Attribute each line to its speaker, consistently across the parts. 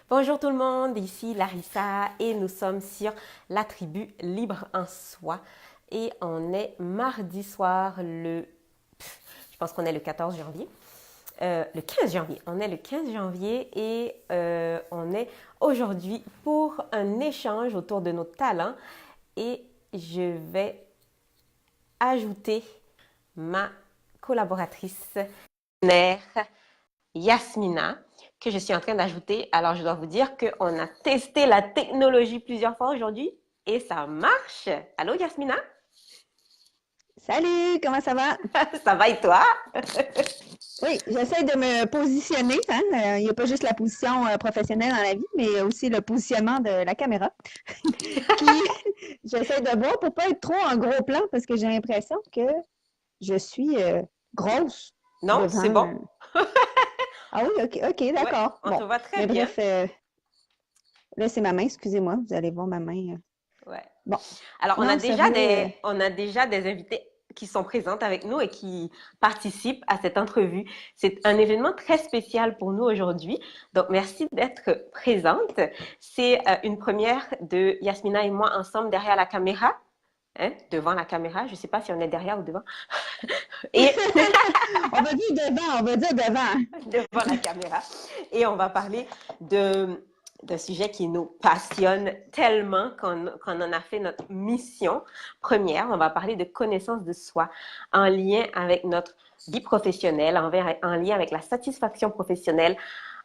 Speaker 1: Bonjour tout le monde, ici Larissa et nous sommes sur la tribu Libre en Soi et on est mardi soir je pense qu'on est le 14 janvier, le 15 janvier, on est le 15 janvier et on est aujourd'hui pour un échange autour de nos talents et je vais ajouter ma collaboratrice, mère Yasmina, que je suis en train d'ajouter. Alors, je dois vous dire qu'on a testé la technologie plusieurs fois aujourd'hui et ça marche. Allô, Yasmina?
Speaker 2: Salut, comment ça va?
Speaker 1: Ça va et toi?
Speaker 2: Oui, j'essaie de me positionner, hein. Il n'y a pas juste la position professionnelle dans la vie, mais aussi le positionnement de la caméra. Puis, j'essaie de voir pour pas être trop en gros plan parce que j'ai l'impression que je suis grosse
Speaker 1: Non, c'est
Speaker 2: devant.
Speaker 1: bon?
Speaker 2: Ah oui, ok,
Speaker 1: Ouais,
Speaker 2: d'accord.
Speaker 1: on te
Speaker 2: Bon,
Speaker 1: voit très
Speaker 2: mais
Speaker 1: bien.
Speaker 2: bref, là, c'est ma main, excusez-moi, vous allez voir ma main.
Speaker 1: Ouais.
Speaker 2: Bon,
Speaker 1: Alors,
Speaker 2: non, sérieux,
Speaker 1: on a déjà des invités qui sont présentes avec nous et qui participent à cette entrevue. C'est un événement très spécial pour nous aujourd'hui. Donc, merci d'être présente. C'est une première de Yasmina et moi ensemble derrière la caméra. Hein, devant la caméra. Je ne sais pas si on est derrière ou devant. Et
Speaker 2: on va dire devant, on va dire devant.
Speaker 1: devant la caméra. Et on va parler d'un sujet qui nous passionne tellement qu'on en a fait notre mission première. On va parler de connaissance de soi en lien avec notre vie professionnelle, en lien avec la satisfaction professionnelle,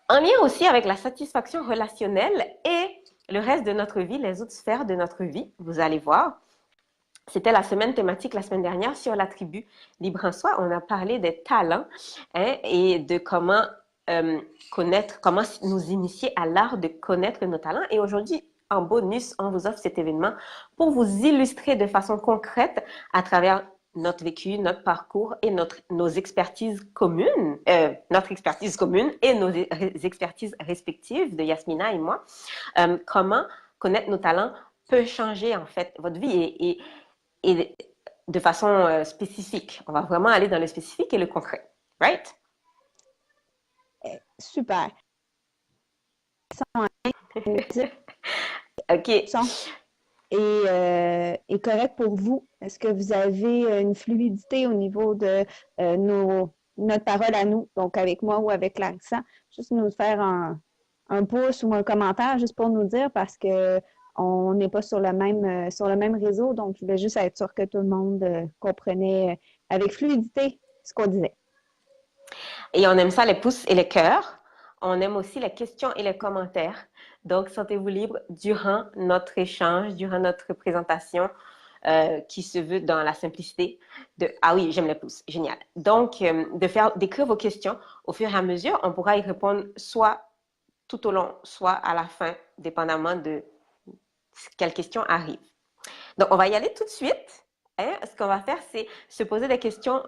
Speaker 1: en lien aussi avec la satisfaction relationnelle et le reste de notre vie, les autres sphères de notre vie. Vous allez voir. C'était la semaine thématique la semaine dernière sur la tribu Libre en Soi. On a parlé des talents hein, et de comment comment nous initier à l'art de connaître nos talents. Et aujourd'hui, en bonus, on vous offre cet événement pour vous illustrer de façon concrète à travers notre vécu, notre parcours et nos expertises communes, notre expertise commune et nos expertises respectives de Yasmina et moi, comment connaître nos talents peut changer en fait votre vie et de façon spécifique. On va vraiment aller dans le spécifique et le concret. Right?
Speaker 2: Super.
Speaker 1: OK.
Speaker 2: Son est correct pour vous? Est-ce que vous avez une fluidité au niveau de notre parole à nous, donc avec moi ou avec Larissa? Juste nous faire un pouce ou un commentaire juste pour nous dire parce que on n'est pas sur le même réseau, donc je voulais juste être sûr que tout le monde comprenait avec fluidité ce qu'on disait.
Speaker 1: Et on aime ça, les pouces et les cœurs. On aime aussi les questions et les commentaires. Donc, sentez-vous libre durant notre échange, durant notre présentation qui se veut dans la simplicité de ah oui, j'aime les pouces, génial. Donc, d'écrire vos questions au fur et à mesure, on pourra y répondre soit tout au long, soit à la fin, dépendamment de quelle question arrive. Donc, on va y aller tout de suite. Hein. Ce qu'on va faire, c'est se poser des questions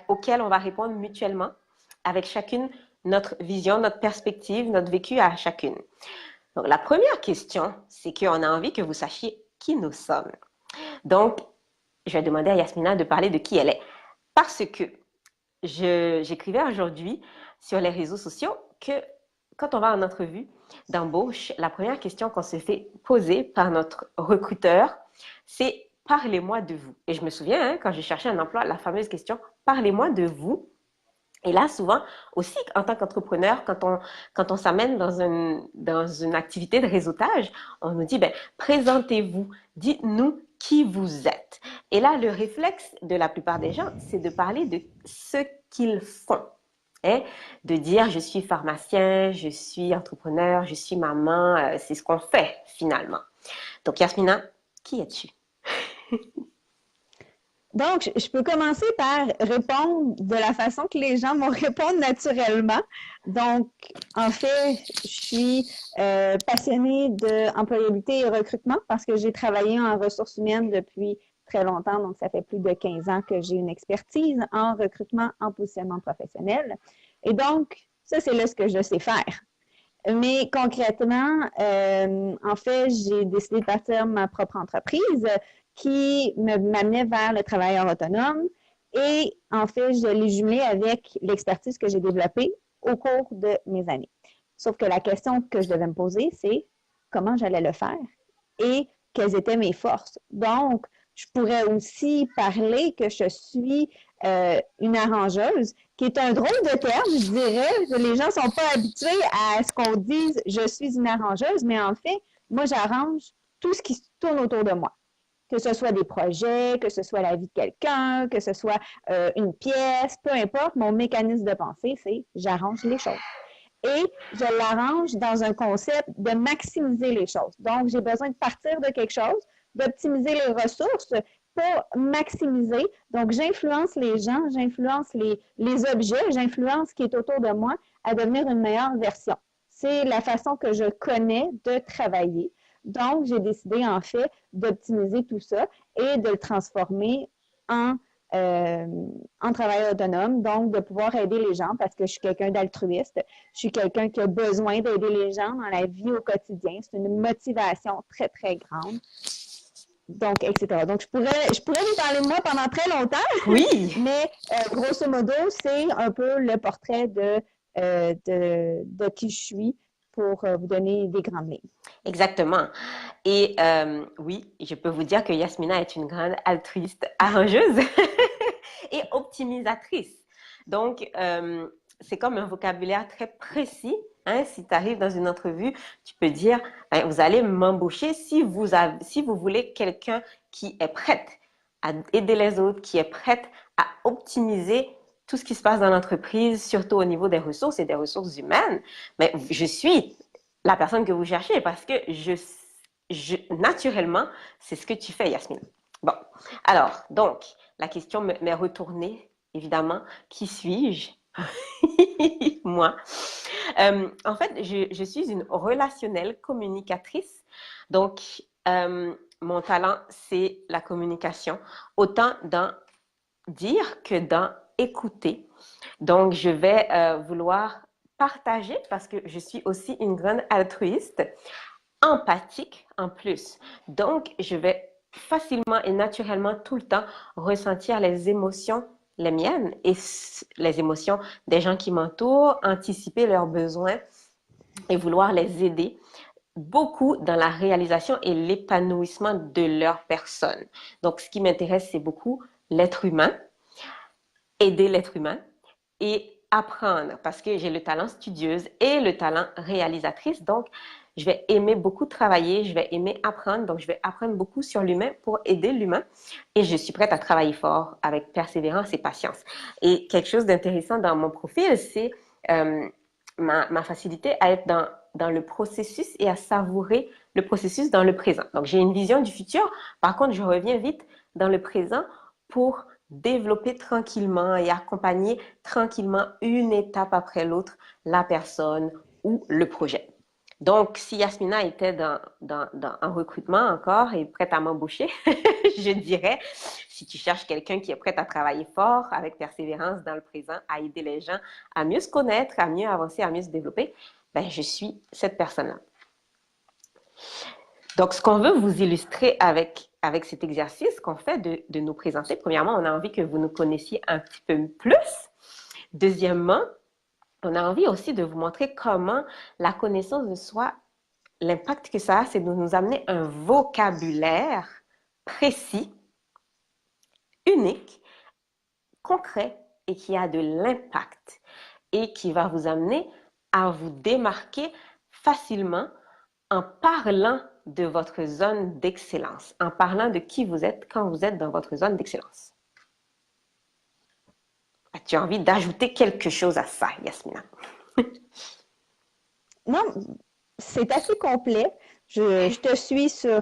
Speaker 1: auxquelles on va répondre mutuellement, avec chacune notre vision, notre perspective, notre vécu à chacune. Donc, la première question, c'est qu'on a envie que vous sachiez qui nous sommes. Donc, je vais demander à Yasmina de parler de qui elle est. Parce que j'écrivais aujourd'hui sur les réseaux sociaux que quand on va en entrevue d'embauche, la première question qu'on se fait poser par notre recruteur, c'est parlez-moi de vous. Et je me souviens, hein, quand j'ai cherché un emploi, la fameuse question parlez-moi de vous. Et là, souvent, aussi en tant qu'entrepreneur, quand on s'amène dans une activité de réseautage, on nous dit, ben, présentez-vous, dites-nous qui vous êtes. Et là, le réflexe de la plupart des gens, c'est de parler de ce qu'ils font. Hein? De dire, je suis pharmacien, je suis entrepreneur, je suis maman, c'est ce qu'on fait finalement. Donc, Yasmina, qui es-tu?
Speaker 2: Donc, je peux commencer par répondre de la façon que les gens vont répondre naturellement. Donc, en fait, je suis passionnée d'employabilité et recrutement parce que j'ai travaillé en ressources humaines depuis très longtemps. Donc, ça fait plus de 15 ans que j'ai une expertise en recrutement, en positionnement professionnel. Et donc, ça, c'est là ce que je sais faire. Mais concrètement, en fait, j'ai décidé de partir ma propre entreprise qui m'amenait vers le travailleur autonome. Et en fait, je l'ai jumelé avec l'expertise que j'ai développée au cours de mes années. Sauf que la question que je devais me poser, c'est comment j'allais le faire et quelles étaient mes forces. Donc, je pourrais aussi parler que je suis une arrangeuse, qui est un drôle de terme, je dirais. Les gens ne sont pas habitués à ce qu'on dise je suis une arrangeuse, mais en fait, moi, j'arrange tout ce qui tourne autour de moi. Que ce soit des projets, que ce soit la vie de quelqu'un, que ce soit une pièce, peu importe, mon mécanisme de pensée, c'est j'arrange les choses. Et je l'arrange dans un concept de maximiser les choses. Donc, j'ai besoin de partir de quelque chose, d'optimiser les ressources pour maximiser. Donc, j'influence les gens, j'influence les objets, j'influence ce qui est autour de moi à devenir une meilleure version. C'est la façon que je connais de travailler. Donc, j'ai décidé en fait d'optimiser tout ça et de le transformer en travail autonome, donc de pouvoir aider les gens parce que je suis quelqu'un d'altruiste, je suis quelqu'un qui a besoin d'aider les gens dans la vie au quotidien. C'est une motivation très, très grande. Donc, etc. Donc, je pourrais vous parler de moi pendant très longtemps.
Speaker 1: Oui.
Speaker 2: Mais grosso modo, c'est un peu le portrait de qui je suis pour vous donner des grandes lignes.
Speaker 1: Exactement. Et oui, je peux vous dire que Yasmina est une grande altruiste, arrangeuse et optimisatrice. Donc, c'est comme un vocabulaire très précis. Hein, si tu arrives dans une entrevue, tu peux dire, ben, vous allez m'embaucher si vous voulez quelqu'un qui est prête à aider les autres, qui est prête à optimiser tout ce qui se passe dans l'entreprise, surtout au niveau des ressources et des ressources humaines. Mais je suis la personne que vous cherchez parce que naturellement, c'est ce que tu fais, Yasmine. Bon, alors, donc, la question m'est retournée, évidemment. Qui suis-je? Moi. En fait, je suis une relationnelle communicatrice. Donc, mon talent, c'est la communication, autant dans dire que dans écouter. Donc, je vais vouloir partager parce que je suis aussi une grande altruiste, empathique en plus. Donc, je vais facilement et naturellement tout le temps ressentir les émotions, les miennes et les émotions des gens qui m'entourent, anticiper leurs besoins et vouloir les aider beaucoup dans la réalisation et l'épanouissement de leur personne. Donc, ce qui m'intéresse, c'est beaucoup l'être humain, aider l'être humain et apprendre parce que j'ai le talent studieuse et le talent réalisatrice. Donc, je vais aimer beaucoup travailler, je vais aimer apprendre. Donc, je vais apprendre beaucoup sur l'humain pour aider l'humain. Et je suis prête à travailler fort avec persévérance et patience. Et quelque chose d'intéressant dans mon profil, c'est ma facilité à être dans le processus et à savourer le processus dans le présent. Donc, j'ai une vision du futur. Par contre, je reviens vite dans le présent pour développer tranquillement et accompagner tranquillement une étape après l'autre la personne ou le projet. Donc, si Yasmina était en recrutement encore et prête à m'embaucher, je dirais, si tu cherches quelqu'un qui est prêt à travailler fort, avec persévérance dans le présent, à aider les gens à mieux se connaître, à mieux avancer, à mieux se développer, ben, je suis cette personne-là. Donc, ce qu'on veut vous illustrer avec cet exercice qu'on fait de nous présenter, premièrement, on a envie que vous nous connaissiez un petit peu plus. Deuxièmement, on a envie aussi de vous montrer comment la connaissance de soi, l'impact que ça a, c'est de nous amener un vocabulaire précis, unique, concret et qui a de l'impact et qui va vous amener à vous démarquer facilement en parlant de votre zone d'excellence, en parlant de qui vous êtes quand vous êtes dans votre zone d'excellence. As-tu envie d'ajouter quelque chose à ça, Yasmina?
Speaker 2: Non, c'est assez complet. Je te suis sur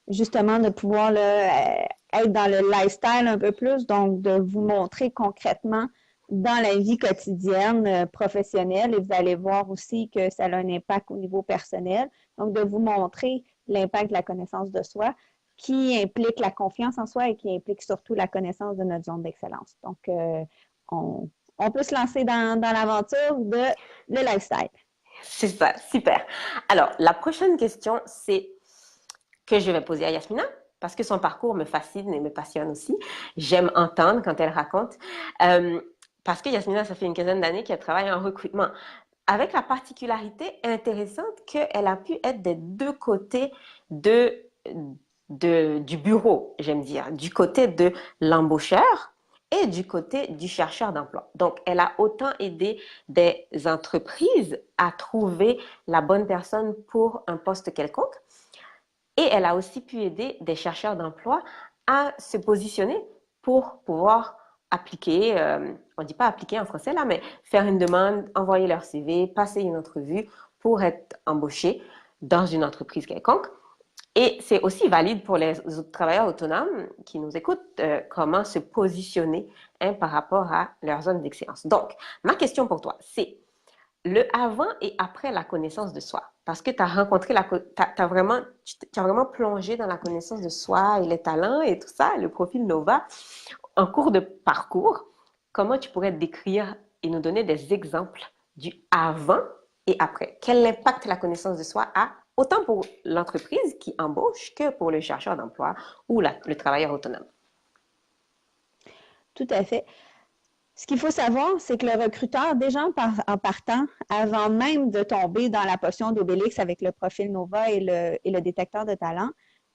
Speaker 2: justement de pouvoir être dans le lifestyle un peu plus, donc de vous montrer concrètement dans la vie quotidienne professionnelle et vous allez voir aussi que ça a un impact au niveau personnel. Donc, de vous montrer l'impact de la connaissance de soi qui implique la confiance en soi et qui implique surtout la connaissance de notre zone d'excellence. Donc, on peut se lancer dans l'aventure de le lifestyle.
Speaker 1: C'est ça, super. Alors, la prochaine question, c'est que je vais poser à Yasmina, parce que son parcours me fascine et me passionne aussi. J'aime entendre quand elle raconte. Parce que Yasmina, ça fait une quinzaine d'années qu'elle travaille en recrutement. avec la particularité intéressante qu'elle a pu être des deux côtés du bureau, j'aime dire, du côté de l'embaucheur et du côté du chercheur d'emploi. Donc, elle a autant aidé des entreprises à trouver la bonne personne pour un poste quelconque, et elle a aussi pu aider des chercheurs d'emploi à se positionner pour pouvoir appliquer, on ne dit pas appliquer en français là, mais faire une demande, envoyer leur CV, passer une entrevue pour être embauché dans une entreprise quelconque. Et c'est aussi valide pour les travailleurs autonomes qui nous écoutent, comment se positionner par rapport à leur zone d'excellence. Donc, ma question pour toi, c'est le avant et après la connaissance de soi. Parce que tu as rencontré, t'as vraiment, tu as vraiment plongé dans la connaissance de soi et les talents et tout ça, le profil Nova, en cours de parcours. Comment tu pourrais décrire et nous donner des exemples du avant et après? Quel impact la connaissance de soi a, autant pour l'entreprise qui embauche que pour le chercheur d'emploi ou le travailleur autonome?
Speaker 2: Tout à fait. Ce qu'il faut savoir, c'est que le recruteur, déjà en partant, avant même de tomber dans la potion d'Obélix avec le profil Nova et le détecteur de talent,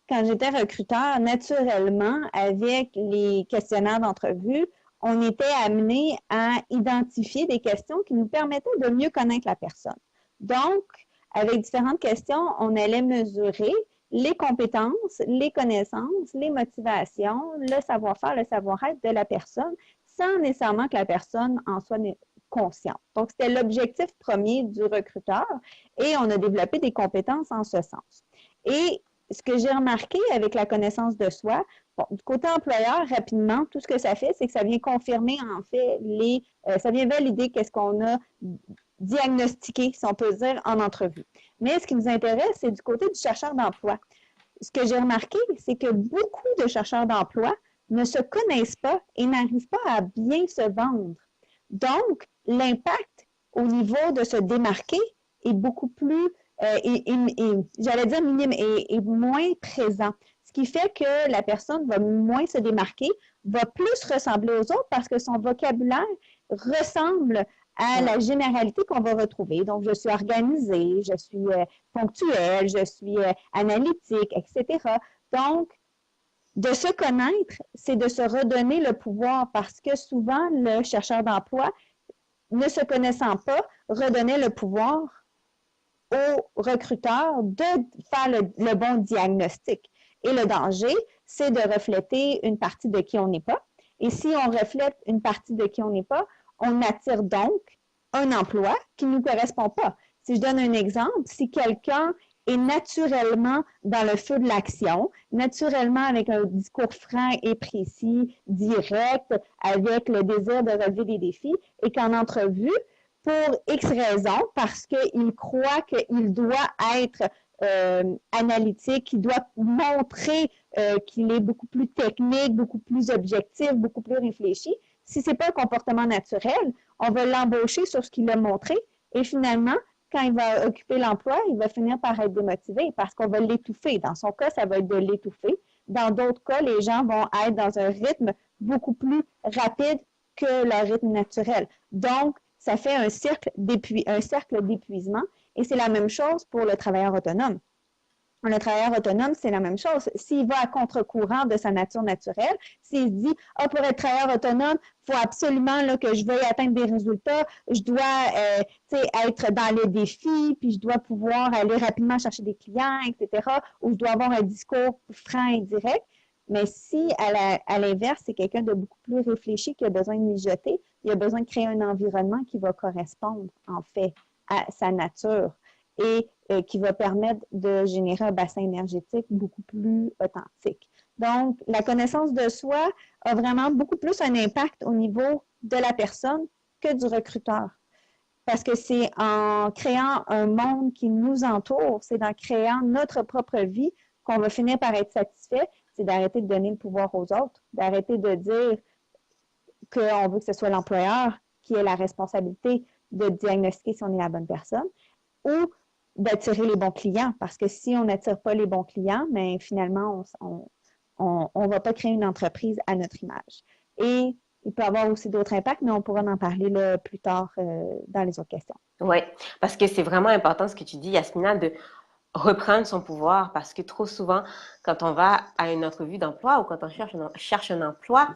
Speaker 2: quand j'étais recruteur, naturellement, avec les questionnaires d'entrevue, on était amené à identifier des questions qui nous permettaient de mieux connaître la personne. Donc, avec différentes questions, on allait mesurer les compétences, les connaissances, les motivations, le savoir-faire, le savoir-être de la personne, sans nécessairement que la personne en soit consciente. Donc, c'était l'objectif premier du recruteur et on a développé des compétences en ce sens. Et ce que j'ai remarqué avec la connaissance de soi, bon, du côté employeur, rapidement, tout ce que ça fait, c'est que ça vient confirmer, en fait, ça vient valider qu'est-ce qu'on a diagnostiqué, si on peut dire, en entrevue. Mais ce qui nous intéresse, c'est du côté du chercheur d'emploi. Ce que j'ai remarqué, c'est que beaucoup de chercheurs d'emploi ne se connaissent pas et n'arrivent pas à bien se vendre. Donc, l'impact au niveau de se démarquer est beaucoup plus, j'allais dire minime, est moins présent. Ce qui fait que la personne va moins se démarquer, va plus ressembler aux autres parce que son vocabulaire ressemble à la généralité qu'on va retrouver. Donc, je suis organisée, je suis ponctuelle, je suis analytique, etc. Donc, de se connaître, c'est de se redonner le pouvoir parce que souvent, le chercheur d'emploi, ne se connaissant pas, redonnait le pouvoir au recruteur de faire le bon diagnostic. Et le danger, c'est de refléter une partie de qui on n'est pas. Et si on reflète une partie de qui on n'est pas, on attire donc un emploi qui ne nous correspond pas. Si je donne un exemple, si quelqu'un est naturellement dans le feu de l'action, naturellement avec un discours franc et précis, direct, avec le désir de relever des défis, et qu'en entrevue, pour X raisons, parce qu'il croit qu'il doit être analytique, qu'il doit montrer qu'il est beaucoup plus technique, beaucoup plus objectif, beaucoup plus réfléchi. Si ce n'est pas un comportement naturel, on va l'embaucher sur ce qu'il a montré et finalement, quand il va occuper l'emploi, il va finir par être démotivé parce qu'on va l'étouffer. Dans son cas, ça va être de l'étouffer. Dans d'autres cas, les gens vont être dans un rythme beaucoup plus rapide que leur rythme naturel. Donc, ça fait un cercle d'épuisement et c'est la même chose pour le travailleur autonome. Le travailleur autonome, c'est la même chose. S'il va à contre-courant de sa nature naturelle, s'il se dit « Ah, pour être travailleur autonome, il faut absolument là, que je veuille atteindre des résultats, je dois être dans les défis, puis je dois pouvoir aller rapidement chercher des clients, etc. » ou je dois avoir un discours franc et direct. Mais si, à l'inverse, c'est quelqu'un de beaucoup plus réfléchi qui a besoin de mijoter, il a besoin de créer un environnement qui va correspondre, en fait, à sa nature et qui va permettre de générer un bassin énergétique beaucoup plus authentique. Donc, la connaissance de soi a vraiment beaucoup plus un impact au niveau de la personne que du recruteur. Parce que c'est en créant un monde qui nous entoure, c'est en créant notre propre vie qu'on va finir par être satisfait, c'est d'arrêter de donner le pouvoir aux autres, d'arrêter de dire qu'on veut que ce soit l'employeur qui ait la responsabilité de diagnostiquer si on est la bonne personne, ou d'attirer les bons clients, parce que si on n'attire pas les bons clients, mais finalement, on ne va pas créer une entreprise à notre image. Et il peut avoir aussi d'autres impacts, mais on pourra en parler là, plus tard dans les autres questions.
Speaker 1: Oui, parce que c'est vraiment important ce que tu dis, Yasmina, de reprendre son pouvoir, parce que trop souvent, quand on va à une entrevue d'emploi ou quand on cherche un emploi,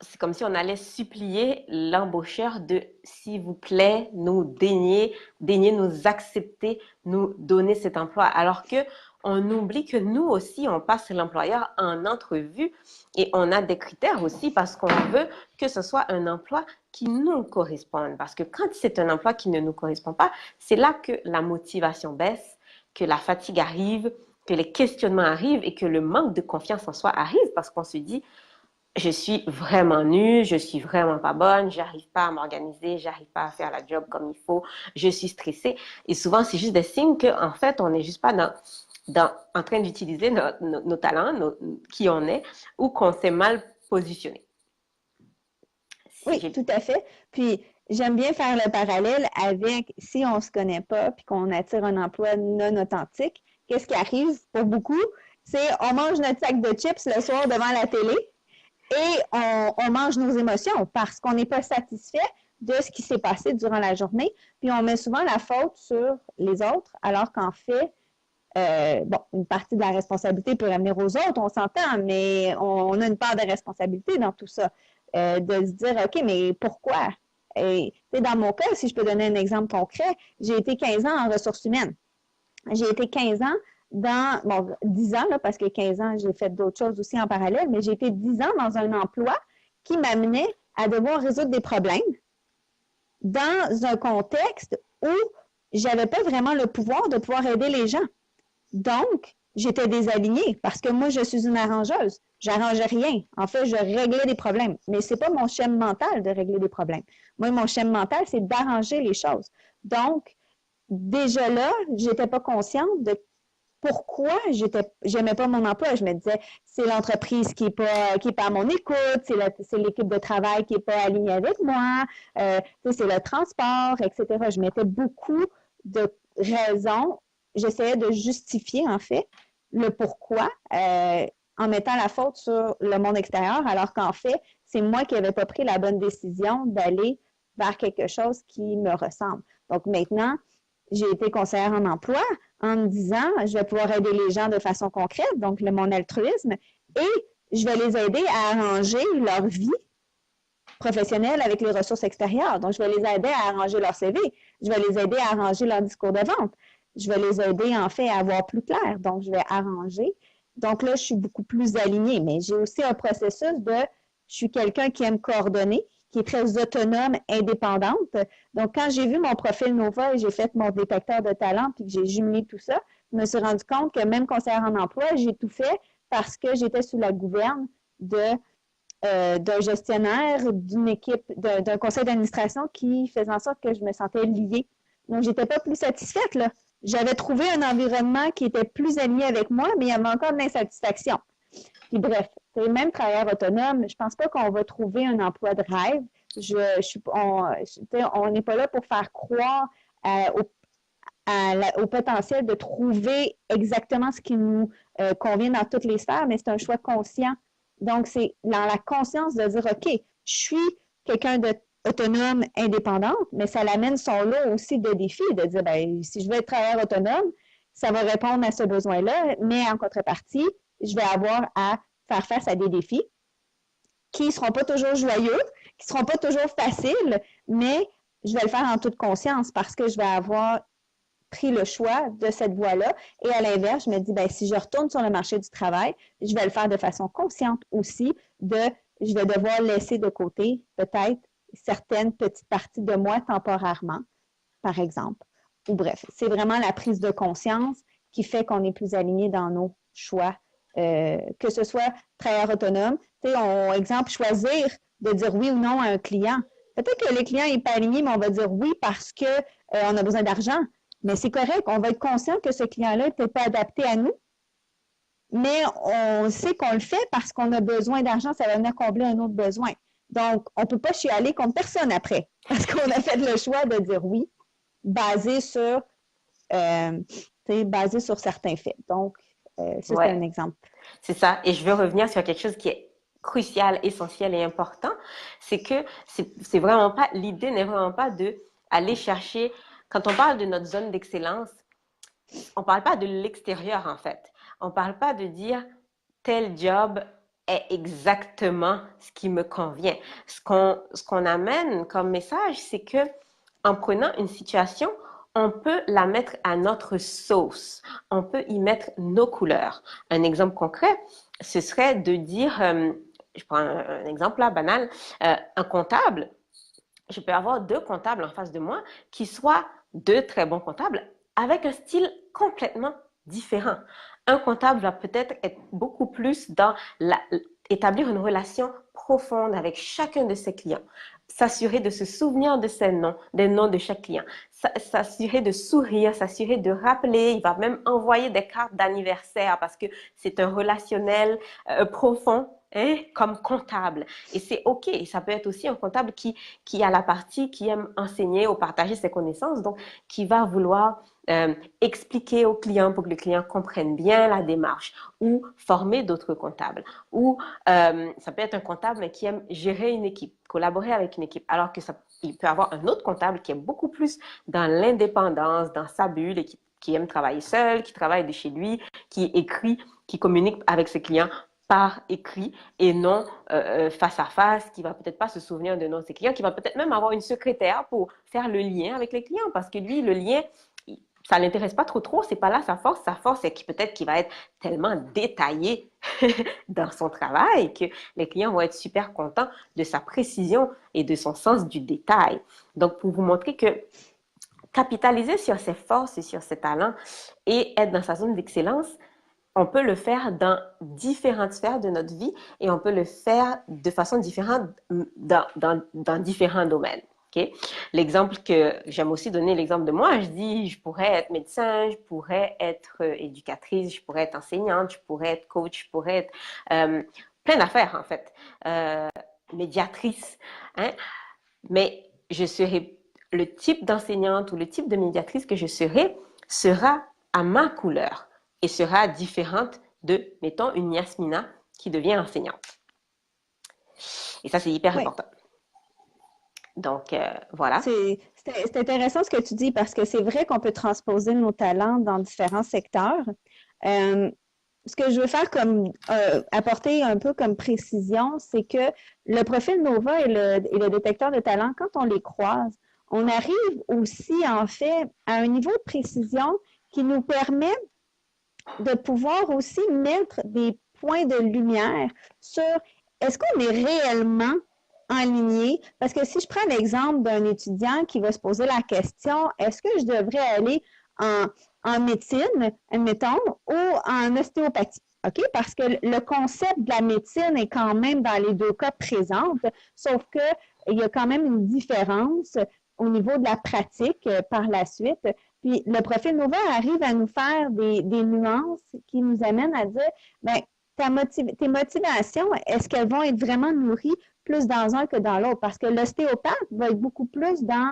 Speaker 1: c'est comme si on allait supplier l'embaucheur de, s'il vous plaît, nous daigner nous accepter, nous donner cet emploi. Alors que on oublie que nous aussi, on passe l'employeur en entrevue et on a des critères aussi parce qu'on veut que ce soit un emploi qui nous corresponde. Parce que quand c'est un emploi qui ne nous correspond pas, c'est là que la motivation baisse, que la fatigue arrive, que les questionnements arrivent et que le manque de confiance en soi arrive parce qu'on se dit, je suis vraiment nulle, je suis vraiment pas bonne, j'arrive pas à m'organiser, j'arrive pas à faire la job comme il faut, je suis stressée. Et souvent, c'est juste des signes qu'en fait, on n'est juste pas en train d'utiliser nos talents, qui on est, ou qu'on s'est mal positionné.
Speaker 2: Oui, tout à fait. Puis, j'aime bien faire le parallèle avec si on ne se connaît pas puis qu'on attire un emploi non authentique, qu'est-ce qui arrive pour beaucoup? C'est on mange notre sac de chips le soir devant la télé et on mange nos émotions parce qu'on n'est pas satisfait de ce qui s'est passé durant la journée. Puis, on met souvent la faute sur les autres alors qu'en fait, bon, une partie de la responsabilité peut revenir aux autres, on s'entend, mais on a une part de responsabilité dans tout ça. De se dire, OK, mais pourquoi? Et dans mon cas, si je peux donner un exemple concret, j'ai été 15 ans en ressources humaines. J'ai été 15 ans dans, bon, 10 ans, là, parce que 15 ans, j'ai fait d'autres choses aussi en parallèle, mais j'ai été 10 ans dans un emploi qui m'amenait à devoir résoudre des problèmes dans un contexte où j'avais pas vraiment le pouvoir de pouvoir aider les gens. Donc, j'étais désalignée parce que moi, je suis une arrangeuse. J'arrangeais rien. En fait, je réglais des problèmes. Mais c'est pas mon schéma mental de régler des problèmes. Moi, mon schéma mental, c'est d'arranger les choses. Donc, déjà là, j'étais pas consciente de pourquoi j'aimais pas mon emploi. Je me disais, c'est l'entreprise qui est pas à mon écoute, c'est l'équipe de travail qui est pas alignée avec moi, c'est le transport, etc. Je mettais beaucoup de raisons. J'essayais de justifier, en fait, le pourquoi en mettant la faute sur le monde extérieur, alors qu'en fait, c'est moi qui n'avais pas pris la bonne décision d'aller vers quelque chose qui me ressemble. Donc maintenant, j'ai été conseillère en emploi en me disant, je vais pouvoir aider les gens de façon concrète, donc mon altruisme, et je vais les aider à arranger leur vie professionnelle avec les ressources extérieures. Donc, je vais les aider à arranger leur CV, je vais les aider à arranger leur discours de vente, je vais les aider en fait à voir plus clair. Donc, je vais arranger. Donc là, je suis beaucoup plus alignée, mais j'ai aussi un processus je suis quelqu'un qui aime coordonner, qui est très autonome, indépendante. Donc, quand j'ai vu mon profil Nova et j'ai fait mon détecteur de talent puis que j'ai jumelé tout ça, je me suis rendu compte que même conseillère en emploi, j'ai tout fait parce que j'étais sous la gouverne d'un gestionnaire, d'une équipe, d'un conseil d'administration qui faisait en sorte que je me sentais liée. Donc, j'étais pas plus satisfaite, là. J'avais trouvé un environnement qui était plus aligné avec moi, mais il y avait encore de l'insatisfaction. Puis bref, même travailleur autonome, je pense pas qu'on va trouver un emploi de rêve. On n'est pas là pour faire croire au potentiel de trouver exactement ce qui nous convient dans toutes les sphères, mais c'est un choix conscient. Donc, c'est dans la conscience de dire, OK, je suis quelqu'un d'autonome, indépendante, mais ça l'amène son lot aussi de défis, de dire, ben, si je veux être travailleur autonome, ça va répondre à ce besoin-là, mais en contrepartie, je vais avoir à faire face à des défis qui ne seront pas toujours joyeux, qui ne seront pas toujours faciles, mais je vais le faire en toute conscience parce que je vais avoir pris le choix de cette voie-là. Et à l'inverse, je me dis, ben, si je retourne sur le marché du travail, je vais le faire de façon consciente aussi, je vais devoir laisser de côté peut-être certaines petites parties de moi temporairement, par exemple. Ou bref, c'est vraiment la prise de conscience qui fait qu'on est plus aligné dans nos choix, que ce soit travailleur autonome. Tu sais, exemple, choisir de dire oui ou non à un client. Peut-être que le client n'est pas aligné, mais on va dire oui parce qu'on a besoin d'argent. Mais c'est correct, on va être conscient que ce client-là n'est peut-être pas adapté à nous, mais on sait qu'on le fait parce qu'on a besoin d'argent, ça va venir combler un autre besoin. Donc, on ne peut pas chialer contre personne après, parce qu'on a fait le choix de dire oui, basé sur certains faits. Donc, ça, c'est un exemple.
Speaker 1: C'est ça. Et je veux revenir sur quelque chose qui est crucial, essentiel et important, c'est que c'est vraiment pas, l'idée n'est vraiment pas de aller chercher, quand on parle de notre zone d'excellence, on parle pas de l'extérieur en fait. On parle pas de dire tel job est exactement ce qui me convient. Ce qu'on amène comme message, c'est que en prenant une situation, on peut la mettre à notre sauce. On peut y mettre nos couleurs. Un exemple concret, ce serait de dire, je prends un exemple là, banal, un comptable, je peux avoir deux comptables en face de moi qui soient deux très bons comptables avec un style complètement différent. Un comptable va peut-être être beaucoup plus dans établir une relation profonde avec chacun de ses clients, s'assurer de se souvenir de ses noms, des noms de chaque client, s'assurer de sourire, s'assurer de rappeler, il va même envoyer des cartes d'anniversaire parce que c'est un relationnel profond, hein, comme comptable. Et c'est OK. Ça peut être aussi un comptable qui a la partie, qui aime enseigner ou partager ses connaissances, donc qui va vouloir expliquer au client pour que le client comprenne bien la démarche ou former d'autres comptables. Ou ça peut être un comptable mais qui aime gérer une équipe, collaborer avec une équipe, alors que il peut avoir un autre comptable qui est beaucoup plus dans l'indépendance, dans sa bulle et qui aime travailler seul, qui travaille de chez lui, qui écrit, qui communique avec ses clients par écrit et non face à face, qui va peut-être pas se souvenir de noms de ses clients, qui va peut-être même avoir une secrétaire pour faire le lien avec les clients parce que lui, le lien, ça l'intéresse pas trop, c'est pas là sa force. Sa force, c'est peut-être qu'il va être tellement détaillé dans son travail que les clients vont être super contents de sa précision et de son sens du détail. Donc, pour vous montrer que capitaliser sur ses forces et sur ses talents et être dans sa zone d'excellence, on peut le faire dans différentes sphères de notre vie et on peut le faire de façon différente dans différents domaines. Okay? L'exemple que j'aime aussi donner, l'exemple de moi, je dis, je pourrais être médecin, je pourrais être éducatrice, je pourrais être enseignante, je pourrais être coach, je pourrais être plein d'affaires en fait, médiatrice. Hein? Mais je serai le type d'enseignante ou le type de médiatrice que je serai sera à ma couleur et sera différente de, mettons, une Yasmina qui devient enseignante. Et ça, c'est hyper
Speaker 2: Oui.
Speaker 1: important. Donc, voilà.
Speaker 2: C'est intéressant ce que tu dis parce que c'est vrai qu'on peut transposer nos talents dans différents secteurs. Ce que je veux faire comme apporter un peu comme précision, c'est que le profil Nova et le détecteur de talent, quand on les croise, on arrive aussi en fait à un niveau de précision qui nous permet de pouvoir aussi mettre des points de lumière sur est-ce qu'on est réellement aligné? Parce que si je prends l'exemple d'un étudiant qui va se poser la question, est-ce que je devrais aller en médecine, admettons, ou en ostéopathie? OK? Parce que le concept de la médecine est quand même dans les deux cas présente, sauf qu'il y a quand même une différence au niveau de la pratique par la suite. Puis le profil Nova arrive à nous faire des nuances qui nous amènent à dire, bien, tes motivations, est-ce qu'elles vont être vraiment nourries plus dans un que dans l'autre? Parce que l'ostéopathe va être beaucoup plus dans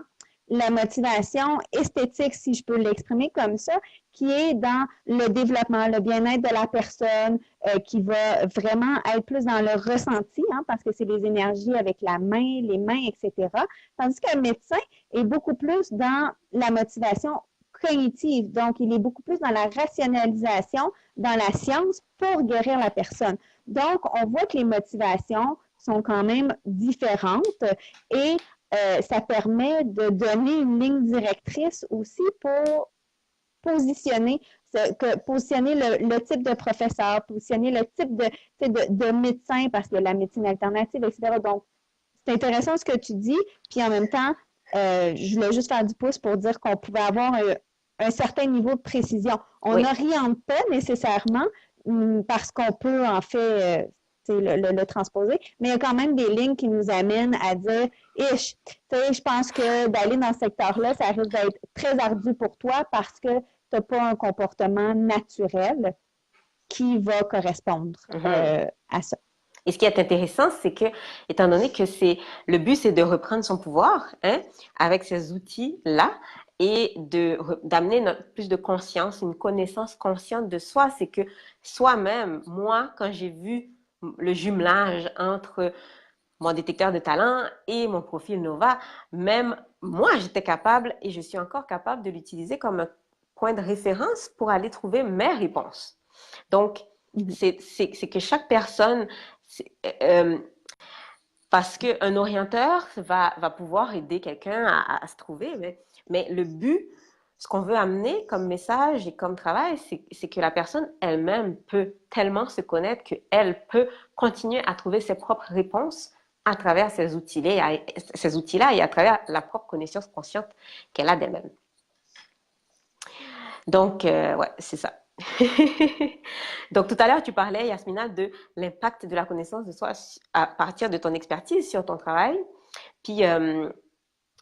Speaker 2: la motivation esthétique, si je peux l'exprimer comme ça, qui est dans le développement, le bien-être de la personne, qui va vraiment être plus dans le ressenti, hein, parce que c'est les énergies avec la main, les mains, etc. Tandis qu'un médecin est beaucoup plus dans la motivation cognitive. Donc, il est beaucoup plus dans la rationalisation, dans la science pour guérir la personne. Donc, on voit que les motivations sont quand même différentes et ça permet de donner une ligne directrice aussi pour positionner le type de professeur, positionner le type de médecin, parce que la médecine alternative, etc. Donc, c'est intéressant ce que tu dis, puis en même temps, je voulais juste faire du pouce pour dire qu'on pouvait avoir un certain niveau de précision. On
Speaker 1: Oui.
Speaker 2: n'oriente pas nécessairement parce qu'on peut en fait le transposer, mais il y a quand même des lignes qui nous amènent à dire, je pense que d'aller dans ce secteur-là, ça risque d'être très ardu pour toi parce que tu n'as pas un comportement naturel qui va correspondre à ça.
Speaker 1: Et ce qui est intéressant, c'est que, étant donné que le but, c'est de reprendre son pouvoir, hein, avec ces outils-là, et d'amener plus de conscience, une connaissance consciente de soi, c'est que soi-même, moi, quand j'ai vu le jumelage entre mon détecteur de talent et mon profil Nova. Même moi, j'étais capable et je suis encore capable de l'utiliser comme un point de référence pour aller trouver mes réponses. Donc, c'est que chaque personne, parce qu'un orienteur va pouvoir aider quelqu'un à se trouver, mais le but, ce qu'on veut amener comme message et comme travail, c'est que la personne elle-même peut tellement se connaître qu'elle peut continuer à trouver ses propres réponses à travers ces outils-là et à travers la propre connaissance consciente qu'elle a d'elle-même. Donc, ouais, c'est ça. Donc, tout à l'heure, tu parlais, Yasmina, de l'impact de la connaissance de soi à partir de ton expertise sur ton travail. Puis,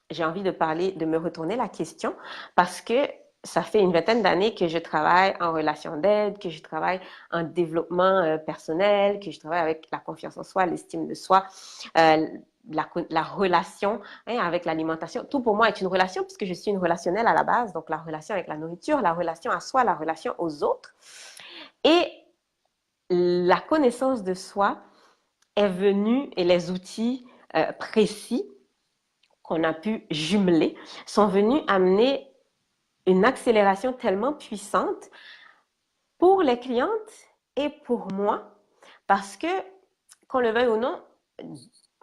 Speaker 1: j'ai envie de me retourner la question parce que ça fait une vingtaine d'années que je travaille en relation d'aide, que je travaille en développement personnel, que je travaille avec la confiance en soi, l'estime de soi, la relation avec l'alimentation. Tout pour moi est une relation puisque je suis une relationnelle à la base, donc la relation avec la nourriture, la relation à soi, la relation aux autres. Et la connaissance de soi est venue et les outils précis qu'on a pu jumeler sont venus amener une accélération tellement puissante pour les clientes et pour moi, parce que, qu'on le veuille ou non,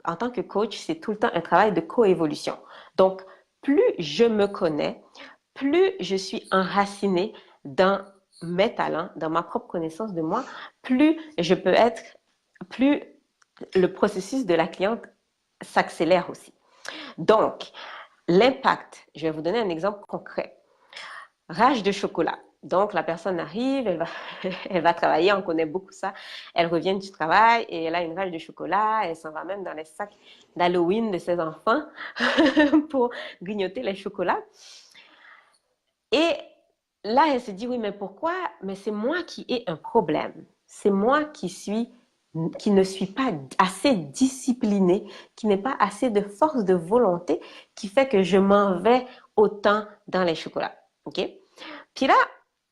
Speaker 1: en tant que coach, c'est tout le temps un travail de coévolution. Donc, plus je me connais, plus je suis enracinée dans mes talents, dans ma propre connaissance de moi, plus je peux être, plus le processus de la cliente s'accélère aussi. Donc, l'impact, je vais vous donner un exemple concret. Rage de chocolat. Donc, la personne arrive, elle va travailler, on connaît beaucoup ça. Elle revient du travail et elle a une rage de chocolat. Elle s'en va même dans les sacs d'Halloween de ses enfants pour grignoter les chocolats. Et là, elle se dit, oui, mais pourquoi? Mais c'est moi qui ai un problème. C'est moi qui ne suis pas assez disciplinée, qui n'ai pas assez de force de volonté, qui fait que je m'en vais autant dans les chocolats. OK? Puis là,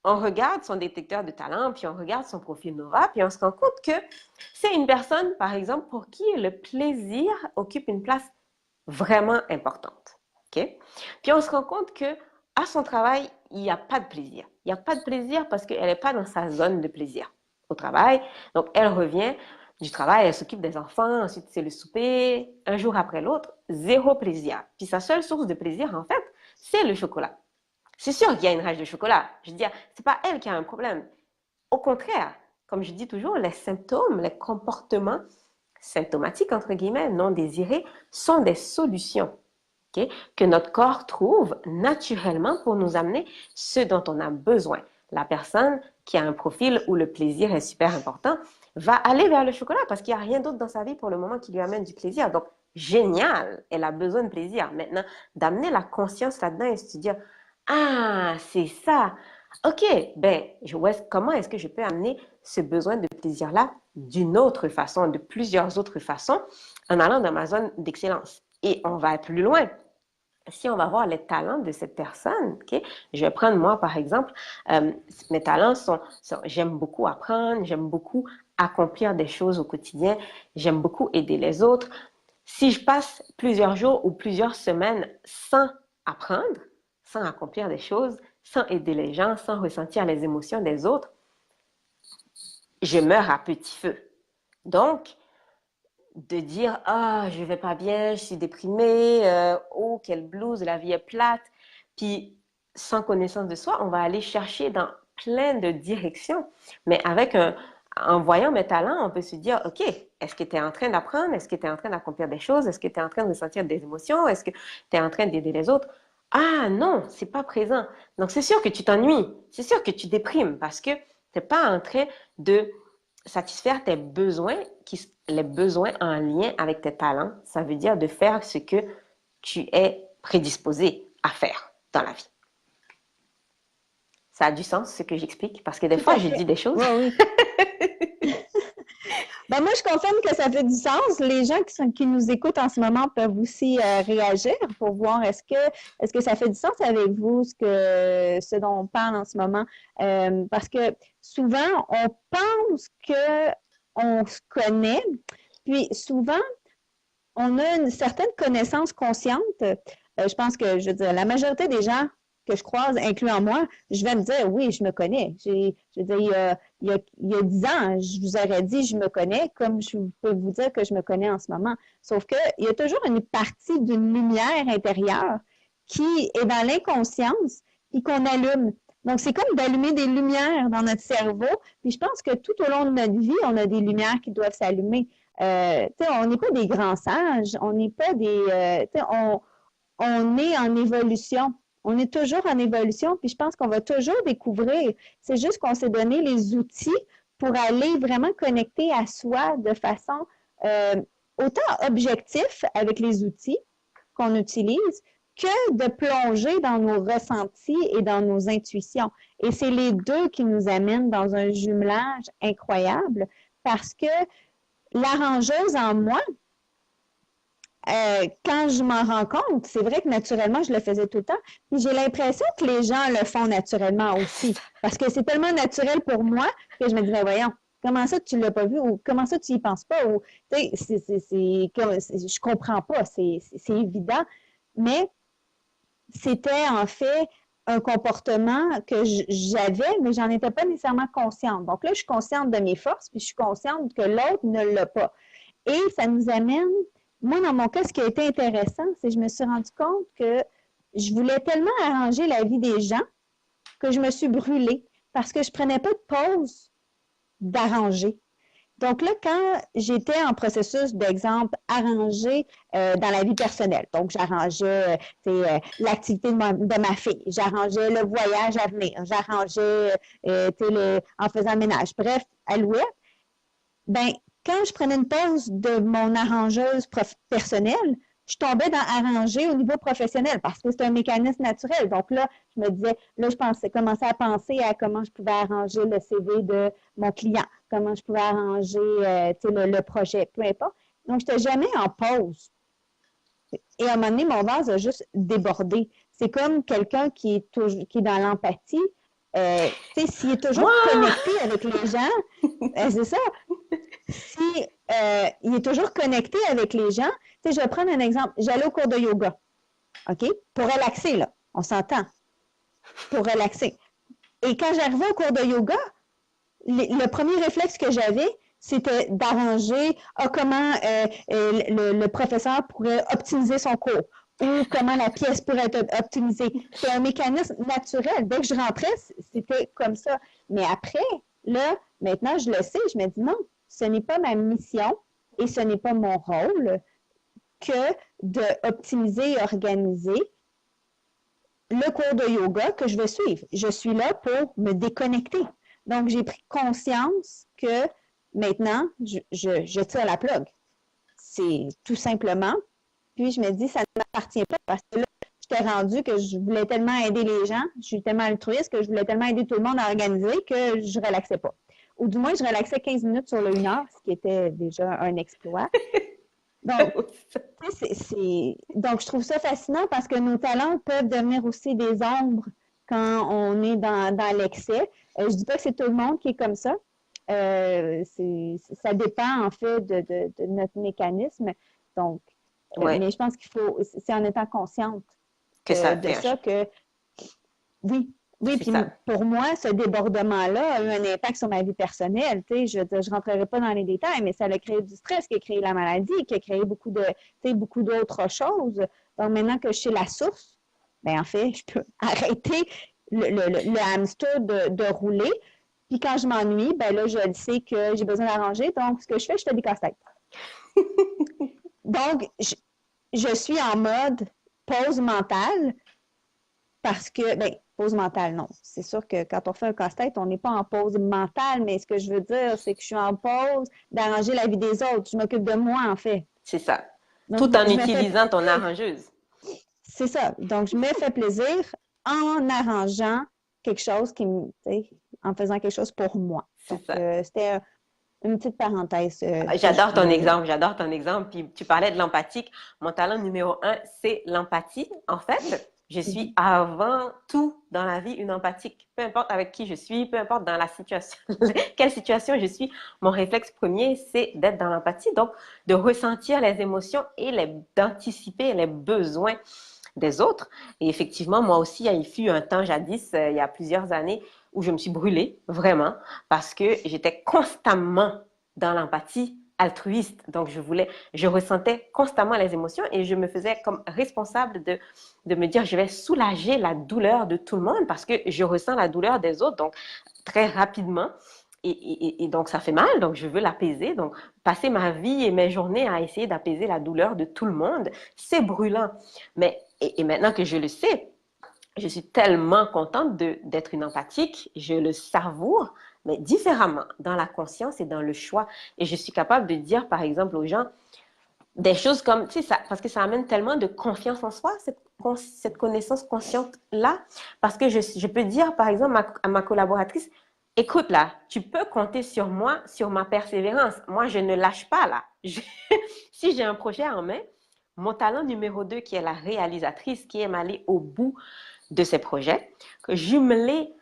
Speaker 1: on regarde son détecteur de talent, puis on regarde son profil Nova, puis on se rend compte que c'est une personne, par exemple, pour qui le plaisir occupe une place vraiment importante. OK? Puis on se rend compte que à son travail, il n'y a pas de plaisir. Il n'y a pas de plaisir parce qu'elle n'est pas dans sa zone de plaisir au travail. Donc, elle revient du travail, elle s'occupe des enfants, ensuite c'est le souper, un jour après l'autre, zéro plaisir. Puis sa seule source de plaisir, en fait, c'est le chocolat. C'est sûr qu'il y a une rage de chocolat. Je veux dire, c'est pas elle qui a un problème. Au contraire, comme je dis toujours, les symptômes, les comportements symptomatiques, entre guillemets, non désirés, sont des solutions que notre corps trouve naturellement pour nous amener ce dont on a besoin. La personne qui a un profil où le plaisir est super important va aller vers le chocolat parce qu'il n'y a rien d'autre dans sa vie pour le moment qui lui amène du plaisir. Donc, génial, elle a besoin de plaisir. Maintenant, d'amener la conscience là-dedans et se dire, ah, c'est ça. OK, ben, comment est-ce que je peux amener ce besoin de plaisir-là d'une autre façon, de plusieurs autres façons, en allant dans ma zone d'excellence? Et on va plus loin. Si on va voir les talents de cette personne, OK? Je vais prendre moi, par exemple, mes talents j'aime beaucoup apprendre, j'aime beaucoup accomplir des choses au quotidien, j'aime beaucoup aider les autres. Si je passe plusieurs jours ou plusieurs semaines sans apprendre, sans accomplir des choses, sans aider les gens, sans ressentir les émotions des autres, je meurs à petit feu. Donc, de dire « Ah, je vais pas bien, je suis déprimée, oh, quelle blues, la vie est plate ». Puis, sans connaissance de soi, on va aller chercher dans plein de directions. Mais en voyant mes talents, on peut se dire « Ok, est-ce que tu es en train d'apprendre? Est-ce que tu es en train d'accomplir des choses? Est-ce que tu es en train de ressentir des émotions? Est-ce que tu es en train d'aider les autres? » Ah non, c'est pas présent. Donc, c'est sûr que tu t'ennuies. C'est sûr que tu déprimes parce que tu n'es pas en train de satisfaire tes besoins, les besoins en lien avec tes talents. Ça veut dire de faire ce que tu es prédisposé à faire dans la vie. Ça a du sens, ce que j'explique, parce que des fois, je dis des choses.
Speaker 2: Oui, oui. Ben moi, je confirme que ça fait du sens. Les gens qui nous écoutent en ce moment peuvent aussi réagir pour voir est-ce que ça fait du sens avec vous, ce dont on parle en ce moment. Parce que souvent, on pense que on se connaît, puis souvent, on a une certaine connaissance consciente. Je pense que, je veux dire, la majorité des gens que je croise, incluant moi, je vais me dire, oui, je me connais. Je veux dire, il y a 10 ans, je vous aurais dit, je me connais, comme je peux vous dire que je me connais en ce moment. Sauf qu'il y a toujours une partie d'une lumière intérieure qui est dans l'inconscience et qu'on allume. Donc, c'est comme d'allumer des lumières dans notre cerveau. Puis je pense que tout au long de notre vie, on a des lumières qui doivent s'allumer. On n'est pas des grands sages, on n'est pas des... on est en évolution. On est toujours en évolution, puis je pense qu'on va toujours découvrir. C'est juste qu'on s'est donné les outils pour aller vraiment connecter à soi de façon autant objective avec les outils qu'on utilise que de plonger dans nos ressentis et dans nos intuitions. Et c'est les deux qui nous amènent dans un jumelage incroyable parce que l'arrangeuse en moi, quand je m'en rends compte, c'est vrai que naturellement, je le faisais tout le temps, puis j'ai l'impression que les gens le font naturellement aussi, parce que c'est tellement naturel pour moi que je me dis, mais voyons, comment ça tu l'as pas vu, ou comment ça tu y penses pas, ou, tu sais, je comprends pas, c'est évident, mais c'était en fait un comportement que j'avais, mais j'en étais pas nécessairement consciente. Donc là, je suis consciente de mes forces, puis je suis consciente que l'autre ne l'a pas. Et ça nous amène, moi, dans mon cas, ce qui a été intéressant, c'est que je me suis rendu compte que je voulais tellement arranger la vie des gens que je me suis brûlée parce que je prenais pas de pause d'arranger. Donc là, quand j'étais en processus, d'exemple, arranger dans la vie personnelle, donc j'arrangeais l'activité de ma fille, j'arrangeais le voyage à venir, j'arrangeais en faisant le ménage, bref, Alouette, ben quand je prenais une pause de mon arrangeuse personnelle, je tombais dans arranger au niveau professionnel parce que c'est un mécanisme naturel. Donc là, je me disais, là, commençais à penser à comment je pouvais arranger le CV de mon client, comment je pouvais arranger le projet, peu importe. Donc, je n'étais jamais en pause. Et à un moment donné, mon vase a juste débordé. C'est comme quelqu'un qui est dans l'empathie. S'il est toujours connecté avec les gens, c'est ça. Si il est toujours connecté avec les gens, je vais prendre un exemple. J'allais au cours de yoga, OK? Pour relaxer, là. On s'entend. Pour relaxer. Et quand j'arrivais au cours de yoga, le premier réflexe que j'avais, c'était d'arranger comment le professeur pourrait optimiser son cours ou comment la pièce pourrait être optimisée. C'est un mécanisme naturel. Dès que je rentrais, c'était comme ça. Mais après, là, maintenant, je le sais, je me dis non, ce n'est pas ma mission et ce n'est pas mon rôle que d'optimiser et organiser le cours de yoga que je vais suivre. Je suis là pour me déconnecter. Donc, j'ai pris conscience que maintenant, je tire la plug. C'est tout simplement. Puis, je me dis, ça ne m'appartient pas parce que là, j'étais rendue que je voulais tellement aider les gens, je suis tellement altruiste que je voulais tellement aider tout le monde à organiser que je ne relaxais pas. Ou du moins, je relaxais 15 minutes sur le 1 heure, ce qui était déjà un exploit. Donc, donc, je trouve ça fascinant parce que nos talents peuvent devenir aussi des ombres quand on est dans l'excès. Je ne dis pas que c'est tout le monde qui est comme ça. Ça dépend, en fait, de notre mécanisme. Donc, mais je pense qu'il faut, c'est en étant consciente
Speaker 1: que ça
Speaker 2: de ça que, oui, puis
Speaker 1: ça.
Speaker 2: Pour moi, ce débordement-là a eu un impact sur ma vie personnelle. Je ne rentrerai pas dans les détails, mais ça a créé du stress, qui a créé la maladie, qui a créé beaucoup d'autres choses. Donc, maintenant que je sais la source, ben en fait, je peux arrêter le hamster de rouler. Puis quand je m'ennuie, ben là, je le sais que j'ai besoin d'arranger. Donc, ce que je fais des casse-têtes. Donc, je suis en mode pause mentale parce que, ben, pause mentale, non. C'est sûr que quand on fait un casse-tête, on n'est pas en pause mentale, mais ce que je veux dire, c'est que je suis en pause d'arranger la vie des autres. Je m'occupe de moi, en fait.
Speaker 1: C'est ça. Donc, tout en utilisant ton arrangeuse.
Speaker 2: C'est ça. Donc, je me fais plaisir en arrangeant quelque chose en faisant quelque chose pour moi.
Speaker 1: C'est ça.
Speaker 2: C'était une petite parenthèse.
Speaker 1: J'adore ton exemple. Puis tu parlais de l'empathique. Mon talent numéro 1, c'est l'empathie. En fait, Je suis avant tout dans la vie une empathique. Peu importe avec qui je suis, peu importe dans la situation, quelle situation je suis, mon réflexe premier, c'est d'être dans l'empathie. Donc, de ressentir les émotions et d'anticiper les besoins des autres. Et effectivement, moi aussi, il fut un temps jadis, il y a plusieurs années, où je me suis brûlée, vraiment, parce que j'étais constamment dans l'empathie altruiste. Donc, je ressentais constamment les émotions et je me faisais comme responsable de me dire, je vais soulager la douleur de tout le monde parce que je ressens la douleur des autres. Donc, très rapidement. Et donc, ça fait mal, donc je veux l'apaiser. Donc, passer ma vie et mes journées à essayer d'apaiser la douleur de tout le monde, c'est brûlant. Mais, et maintenant que je le sais, je suis tellement contente d'être une empathique, je le savoure, mais différemment, dans la conscience et dans le choix. Et je suis capable de dire, par exemple, aux gens, des choses comme, tu sais, ça, parce que ça amène tellement de confiance en soi, cette connaissance consciente-là, parce que je peux dire, par exemple, à ma collaboratrice, écoute là, tu peux compter sur moi, sur ma persévérance. Moi, je ne lâche pas là. Si j'ai un projet en main, mon talent numéro 2, qui est la réalisatrice, qui aime aller au bout de ces projets, que jumelé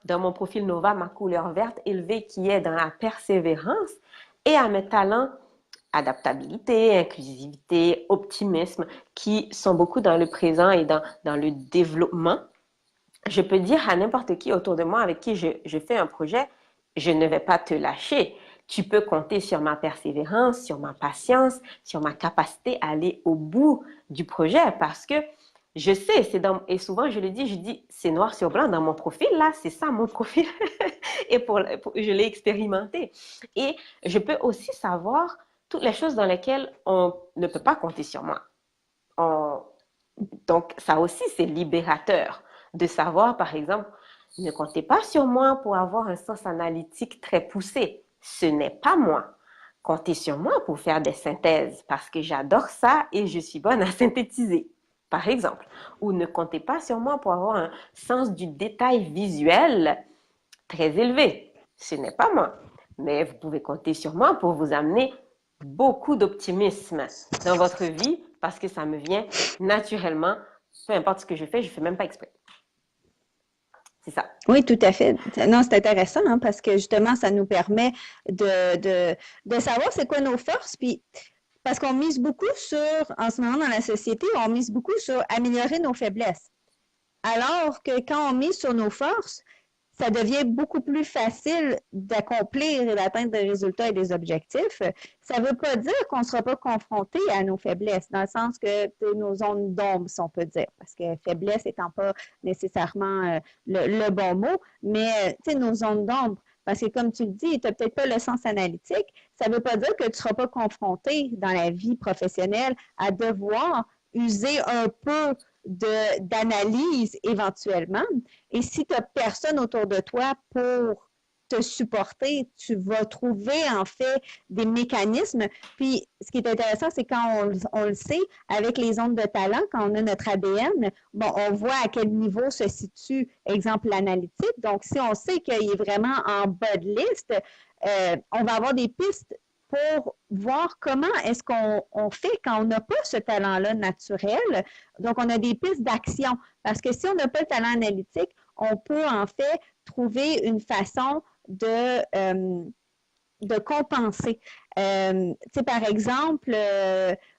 Speaker 1: dans mon profil Nova, ma couleur verte élevée, qui est dans la persévérance, et à mes talents adaptabilité, inclusivité, optimisme, qui sont beaucoup dans le présent et dans le développement. Je peux dire à n'importe qui autour de moi avec qui je fais un projet, je ne vais pas te lâcher. Tu peux compter sur ma persévérance, sur ma patience, sur ma capacité à aller au bout du projet parce que je sais, et souvent je le dis, je dis, c'est noir sur blanc dans mon profil, là, c'est ça mon profil. Et je l'ai expérimenté. Et je peux aussi savoir toutes les choses dans lesquelles on ne peut pas compter sur moi. On, donc, ça aussi, c'est libérateur de savoir, par exemple, ne comptez pas sur moi pour avoir un sens analytique très poussé. Ce n'est pas moi. Comptez sur moi pour faire des synthèses parce que j'adore ça et je suis bonne à synthétiser, par exemple. Ou ne comptez pas sur moi pour avoir un sens du détail visuel très élevé. Ce n'est pas moi. Mais vous pouvez compter sur moi pour vous amener beaucoup d'optimisme dans votre vie parce que ça me vient naturellement. Peu importe ce que je fais même pas exprès. C'est ça.
Speaker 2: Oui, tout à fait. Non, c'est intéressant hein, parce que justement, ça nous permet de savoir c'est quoi nos forces. Puis, parce qu'on mise beaucoup en ce moment dans la société, on mise beaucoup sur améliorer nos faiblesses. Alors que quand on mise sur nos forces, ça devient beaucoup plus facile d'accomplir et d'atteindre des résultats et des objectifs. Ça ne veut pas dire qu'on ne sera pas confronté à nos faiblesses, dans le sens que nos zones d'ombre, si on peut dire, parce que faiblesse étant pas nécessairement le bon mot, mais nos zones d'ombre. Parce que comme tu le dis, tu n'as peut-être pas le sens analytique. Ça ne veut pas dire que tu ne seras pas confronté dans la vie professionnelle à devoir user un peu d'analyse éventuellement. Et si tu n'as personne autour de toi pour te supporter, tu vas trouver en fait des mécanismes. Puis ce qui est intéressant, c'est quand on le sait, avec les ondes de talent, quand on a notre ADN, bon, on voit à quel niveau se situe, exemple, l'analytique. Donc, si on sait qu'il est vraiment en bas de liste, on va avoir des pistes pour voir comment est-ce qu'on fait quand on n'a pas ce talent-là naturel. Donc, on a des pistes d'action. Parce que si on n'a pas le talent analytique, on peut en fait trouver une façon de compenser. Par exemple,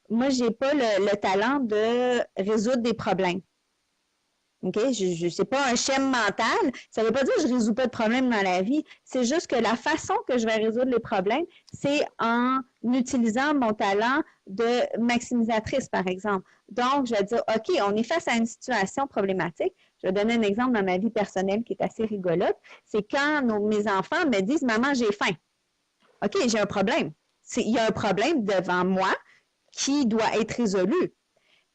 Speaker 2: moi, je n'ai pas le talent de résoudre des problèmes. OK? Je sais pas un schéma mental. Ça ne veut pas dire que je ne résous pas de problèmes dans la vie. C'est juste que la façon que je vais résoudre les problèmes, c'est en utilisant mon talent de maximisatrice, par exemple. Donc, je vais dire, OK, on est face à une situation problématique. Je vais donner un exemple dans ma vie personnelle qui est assez rigolote. C'est quand mes enfants me disent, Maman, j'ai faim. OK, j'ai un problème. Il y a un problème devant moi qui doit être résolu.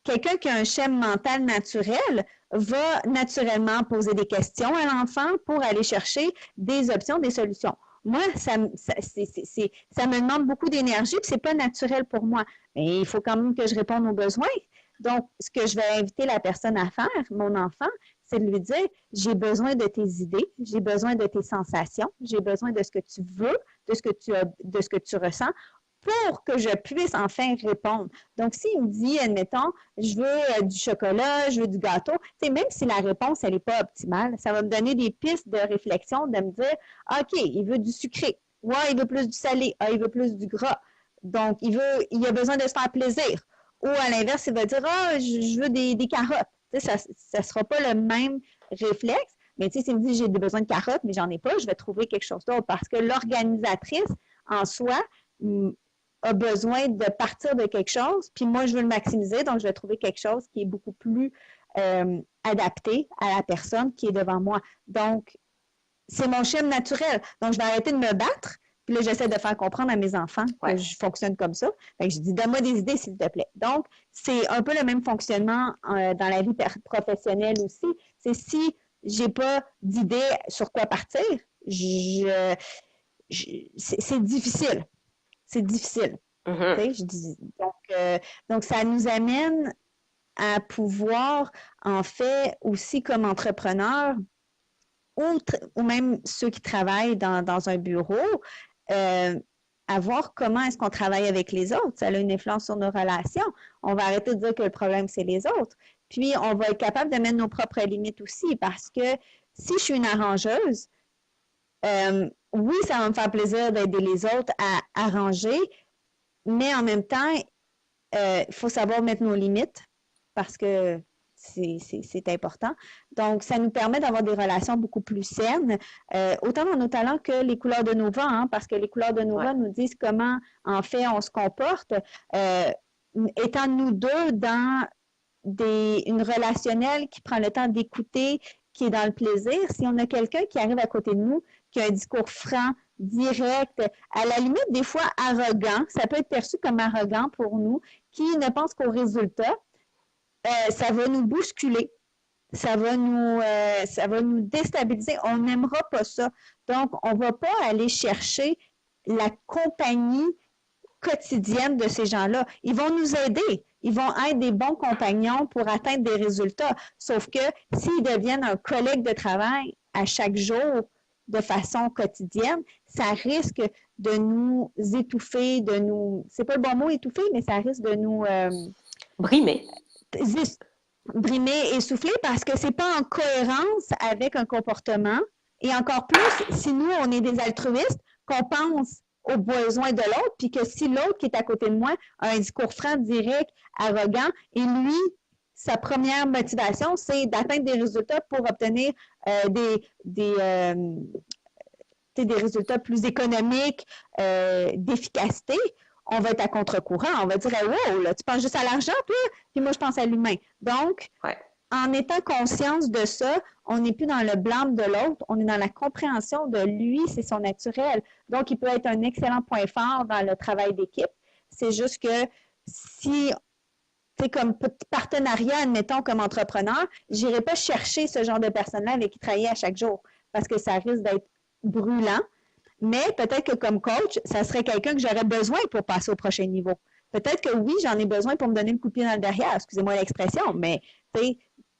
Speaker 2: Quelqu'un qui a un schéma mental naturel va naturellement poser des questions à l'enfant pour aller chercher des options, des solutions. Moi, ça me demande beaucoup d'énergie, puis c'est pas naturel pour moi. Mais il faut quand même que je réponde aux besoins. Donc, ce que je vais inviter la personne à faire, mon enfant, c'est de lui dire, j'ai besoin de tes idées, j'ai besoin de tes sensations, j'ai besoin de ce que tu veux, de ce que tu ressens pour que je puisse enfin répondre. Donc, s'il me dit, admettons, je veux du chocolat, je veux du gâteau, tu sais, même si la réponse, elle n'est pas optimale, ça va me donner des pistes de réflexion, de me dire, OK, il veut du sucré. Ouais, il veut plus du salé. Ah, il veut plus du gras. Donc, il a besoin de se faire plaisir. Ou à l'inverse, il va dire, ah, je veux des carottes. Tu sais, ça ne sera pas le même réflexe. Mais tu sais, s'il me dit, j'ai besoin de carottes, mais j'en ai pas, je vais trouver quelque chose d'autre parce que l'organisatrice, en soi, a besoin de partir de quelque chose, puis moi, je veux le maximiser, donc je vais trouver quelque chose qui est beaucoup plus adapté à la personne qui est devant moi. Donc, c'est mon schéma naturel. Donc, je vais arrêter de me battre, puis là, j'essaie de faire comprendre à mes enfants que je fonctionne comme ça. Fait que je dis, donne-moi des idées, s'il te plaît. Donc, c'est un peu le même fonctionnement dans la vie professionnelle aussi. C'est si j'ai pas d'idée sur quoi partir, c'est difficile. C'est difficile. Donc, ça nous amène à pouvoir, en fait, aussi comme entrepreneur, ou même ceux qui travaillent dans un bureau, à voir comment est-ce qu'on travaille avec les autres. Ça a une influence sur nos relations. On va arrêter de dire que le problème, c'est les autres. Puis, on va être capable de mettre nos propres limites aussi parce que si je suis une arrangeuse, oui, ça va me faire plaisir d'aider les autres à arranger, mais en même temps, il faut savoir mettre nos limites parce que c'est important. Donc, ça nous permet d'avoir des relations beaucoup plus saines, autant dans nos talents que les couleurs de nos vents, hein, parce que les couleurs de nos vents nous disent comment, en fait, on se comporte. Étant nous deux dans une relationnelle qui prend le temps d'écouter, qui est dans le plaisir, si on a quelqu'un qui arrive à côté de nous, qui a un discours franc, direct, à la limite des fois arrogant, ça peut être perçu comme arrogant pour nous, qui ne pense qu'au résultat, ça va nous bousculer, ça va nous déstabiliser. On n'aimera pas ça. Donc, on ne va pas aller chercher la compagnie quotidienne de ces gens-là. Ils vont nous aider. Ils vont être des bons compagnons pour atteindre des résultats. Sauf que s'ils deviennent un collègue de travail à chaque jour de façon quotidienne, ça risque de nous étouffer, c'est pas le bon mot étouffer, mais ça risque de nous
Speaker 1: brimer,
Speaker 2: essouffler parce que c'est pas en cohérence avec un comportement. Et encore plus, si nous, on est des altruistes, qu'on pense aux besoins de l'autre, puis que si l'autre qui est à côté de moi a un discours franc, direct, arrogant, et lui, sa première motivation, c'est d'atteindre des résultats pour obtenir des résultats plus économiques, d'efficacité, on va être à contre-courant. On va dire, wow, là, tu penses juste à l'argent, toi, puis moi, je pense à l'humain. Donc, en étant conscience de ça, on n'est plus dans le blâme de l'autre, on est dans la compréhension de lui, c'est son naturel. Donc, il peut être un excellent point fort dans le travail d'équipe. C'est juste que si, tu sais, comme partenariat, admettons, comme entrepreneur, je n'irai pas chercher ce genre de personne-là avec qui travailler à chaque jour parce que ça risque d'être brûlant. Mais peut-être que comme coach, ça serait quelqu'un que j'aurais besoin pour passer au prochain niveau. Peut-être que oui, j'en ai besoin pour me donner le coup de pied dans le derrière, excusez-moi l'expression, mais tu sais,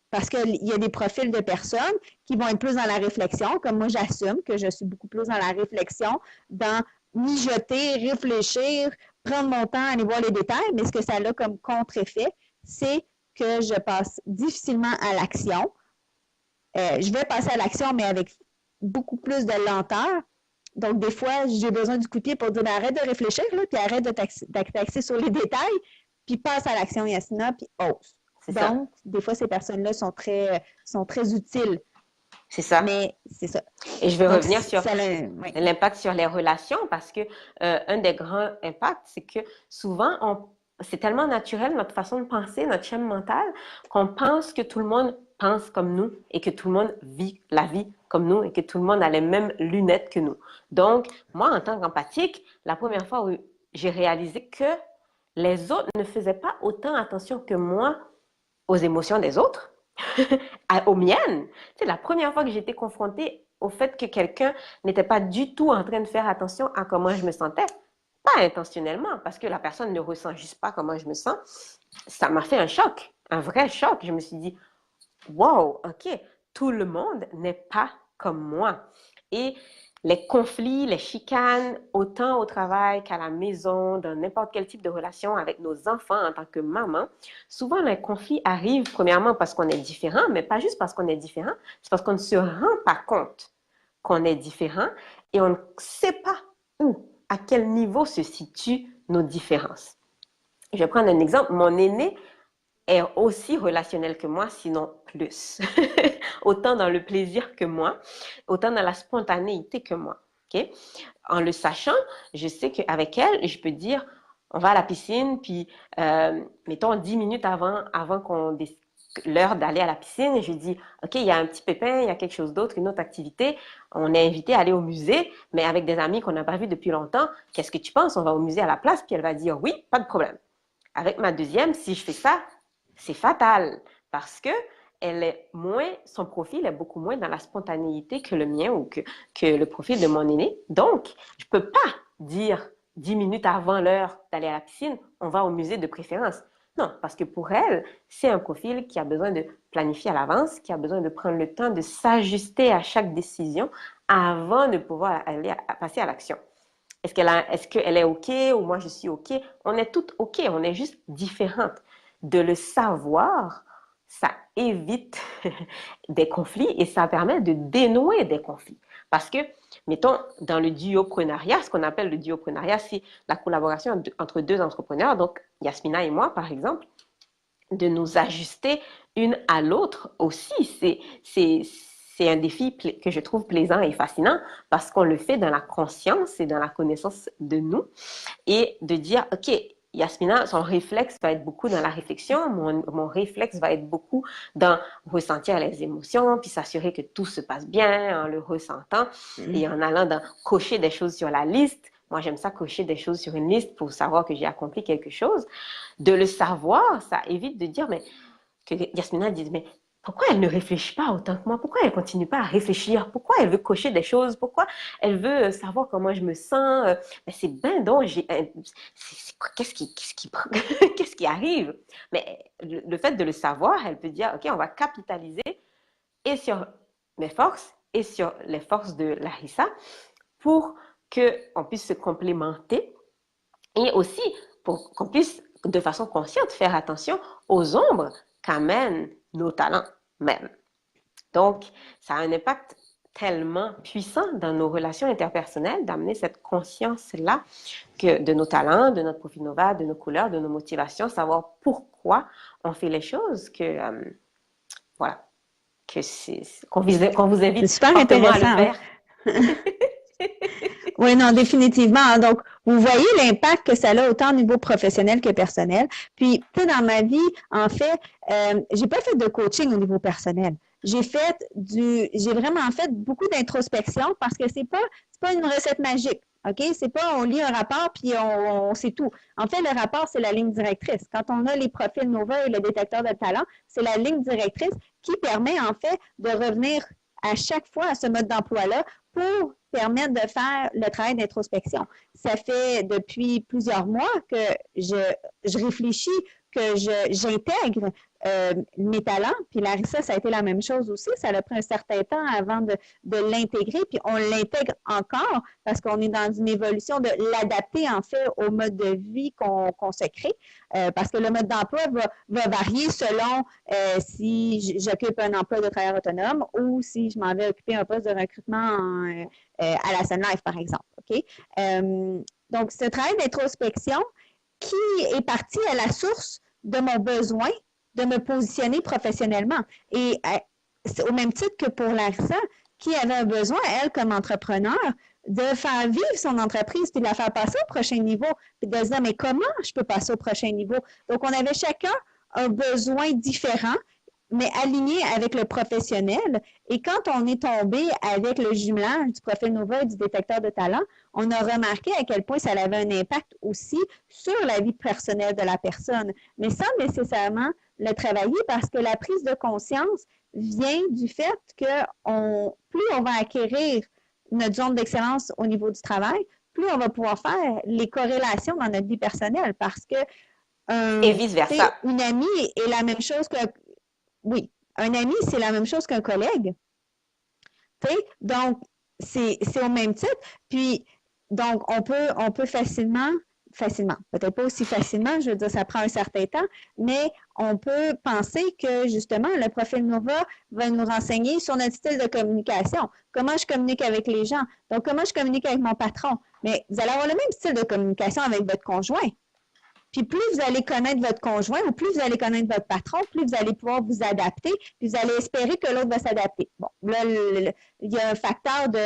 Speaker 2: parce qu'il y a des profils de personnes qui vont être plus dans la réflexion, comme moi j'assume que je suis beaucoup plus dans la réflexion, dans mijoter, réfléchir, prendre mon temps, aller voir les détails, mais ce que ça a comme contre-effet, c'est que je passe difficilement à l'action. Je vais passer à l'action, mais avec beaucoup plus de lenteur. Donc, des fois, j'ai besoin du coup de pied pour dire ben, arrête de réfléchir, là, puis arrête de t'axer sur les détails, puis passe à l'action, Yasmina, puis ose. Donc, des fois, ces personnes-là sont très utiles.
Speaker 1: C'est ça.
Speaker 2: Mais c'est ça.
Speaker 1: Et je vais revenir sur l'impact sur les relations parce que un des grands impacts, c'est que souvent, c'est tellement naturel, notre façon de penser, notre schéma mental, qu'on pense que tout le monde pense comme nous et que tout le monde vit la vie comme nous et que tout le monde a les mêmes lunettes que nous. Donc, moi, en tant qu'empathique, la première fois où j'ai réalisé que les autres ne faisaient pas autant attention que moi aux émotions des autres, aux miennes. C'est la première fois que j'étais confrontée au fait que quelqu'un n'était pas du tout en train de faire attention à comment je me sentais. Pas intentionnellement, parce que la personne ne ressent juste pas comment je me sens. Ça m'a fait un choc, un vrai choc. Je me suis dit, wow, OK, tout le monde n'est pas comme moi. Et les conflits, les chicanes, autant au travail qu'à la maison, dans n'importe quel type de relation avec nos enfants en tant que maman, souvent les conflits arrivent premièrement parce qu'on est différent, mais pas juste parce qu'on est différent, c'est parce qu'on ne se rend pas compte qu'on est différent et on ne sait pas où, à quel niveau se situent nos différences. Je vais prendre un exemple. Mon aîné est aussi relationnel que moi, sinon plus. Autant dans le plaisir que moi, autant dans la spontanéité que moi. Okay? En le sachant, je sais qu'avec elle, je peux dire, on va à la piscine, puis mettons 10 minutes avant qu'on décide l'heure d'aller à la piscine, je dis, OK, il y a un petit pépin, il y a quelque chose d'autre, une autre activité. On est invité à aller au musée, mais avec des amis qu'on n'a pas vus depuis longtemps. Qu'est-ce que tu penses? On va au musée à la place, puis elle va dire, oui, pas de problème. Avec ma deuxième, si je fais ça, c'est fatal parce que son profil est beaucoup moins dans la spontanéité que le mien ou que le profil de mon aîné. Donc, je peux pas dire 10 minutes avant l'heure d'aller à la piscine, on va au musée de préférence. Non, parce que pour elle, c'est un profil qui a besoin de planifier à l'avance, qui a besoin de prendre le temps de s'ajuster à chaque décision avant de pouvoir passer à l'action. Est-ce qu'elle est OK ou moi je suis OK? On est toutes OK, on est juste différentes. De le savoir, ça évite des conflits et ça permet de dénouer des conflits. Parce que, mettons, dans le duoprenariat, ce qu'on appelle le duoprenariat, c'est la collaboration entre deux entrepreneurs, donc Yasmina et moi, par exemple, de nous ajuster une à l'autre aussi. C'est un défi que je trouve plaisant et fascinant parce qu'on le fait dans la conscience et dans la connaissance de nous et de dire, OK, Yasmina, son réflexe va être beaucoup dans la réflexion, mon réflexe va être beaucoup dans ressentir les émotions, puis s'assurer que tout se passe bien en le ressentant et en allant cocher des choses sur la liste. Moi, j'aime ça cocher des choses sur une liste pour savoir que j'ai accompli quelque chose. De le savoir, ça évite de dire, mais que Yasmina dise, mais pourquoi elle ne réfléchit pas autant que moi? Pourquoi elle ne continue pas à réfléchir? Pourquoi elle veut cocher des choses? Pourquoi elle veut savoir comment je me sens? C'est bien donc, qu'est-ce qui arrive? Mais le fait de le savoir, elle peut dire, OK, on va capitaliser et sur mes forces et sur les forces de Larissa pour qu'on puisse se complémenter et aussi pour qu'on puisse, de façon consciente, faire attention aux ombres qu'amènent nos talents même. Donc, ça a un impact tellement puissant dans nos relations interpersonnelles d'amener cette conscience-là de nos talents, de notre profil Nova, de nos couleurs, de nos motivations, savoir pourquoi on fait les choses, voilà, qu'on vous invite
Speaker 2: super
Speaker 1: fortement à le
Speaker 2: intéressant.
Speaker 1: faire.
Speaker 2: Oui, non, définitivement. Donc, vous voyez l'impact que ça a autant au niveau professionnel que personnel. Puis, tu sais, dans ma vie, en fait, j'ai pas fait de coaching au niveau personnel. J'ai vraiment fait beaucoup d'introspection parce que c'est pas une recette magique. OK? C'est pas on lit un rapport puis on sait tout. En fait, le rapport, c'est la ligne directrice. Quand on a les profils Nova et le détecteur de talent, c'est la ligne directrice qui permet, en fait, de revenir à chaque fois à ce mode d'emploi-là pour permettre de faire le travail d'introspection. Ça fait depuis plusieurs mois que je réfléchis, que j'intègre mes talents. Puis Larissa, ça a été la même chose aussi. Ça a pris un certain temps avant de l'intégrer. Puis on l'intègre encore parce qu'on est dans une évolution de l'adapter en fait au mode de vie qu'on se crée. Parce que le mode d'emploi va varier selon si j'occupe un emploi de travailleur autonome ou si je m'en vais occuper un poste de recrutement à la Sun Life, par exemple. OK? Donc, ce travail d'introspection qui est parti à la source de mon besoin de me positionner professionnellement. Et au même titre que pour Larissa, qui avait un besoin, elle, comme entrepreneur, de faire vivre son entreprise puis de la faire passer au prochain niveau, puis de se dire, mais comment je peux passer au prochain niveau? Donc, on avait chacun un besoin différent, mais aligné avec le professionnel. Et quand on est tombé avec le jumelage du profil Nova et du détecteur de talent, on a remarqué à quel point ça avait un impact aussi sur la vie personnelle de la personne, mais sans nécessairement le travailler parce que la prise de conscience vient du fait que plus on va acquérir notre zone d'excellence au niveau du travail, plus on va pouvoir faire les corrélations dans notre vie personnelle parce que
Speaker 1: et vice-versa.
Speaker 2: Une amie est la même chose que oui, un ami, c'est la même chose qu'un collègue. T'sais? Donc, c'est au même titre. Puis, donc, on peut facilement, peut-être pas aussi facilement, je veux dire, ça prend un certain temps, mais on peut penser que, justement, le profil Nova va nous renseigner sur notre style de communication. Comment je communique avec les gens. Donc, comment je communique avec mon patron. Mais vous allez avoir le même style de communication avec votre conjoint. Puis plus vous allez connaître votre conjoint ou plus vous allez connaître votre patron, plus vous allez pouvoir vous adapter, puis vous allez espérer que l'autre va s'adapter. Bon, là, il y a un facteur de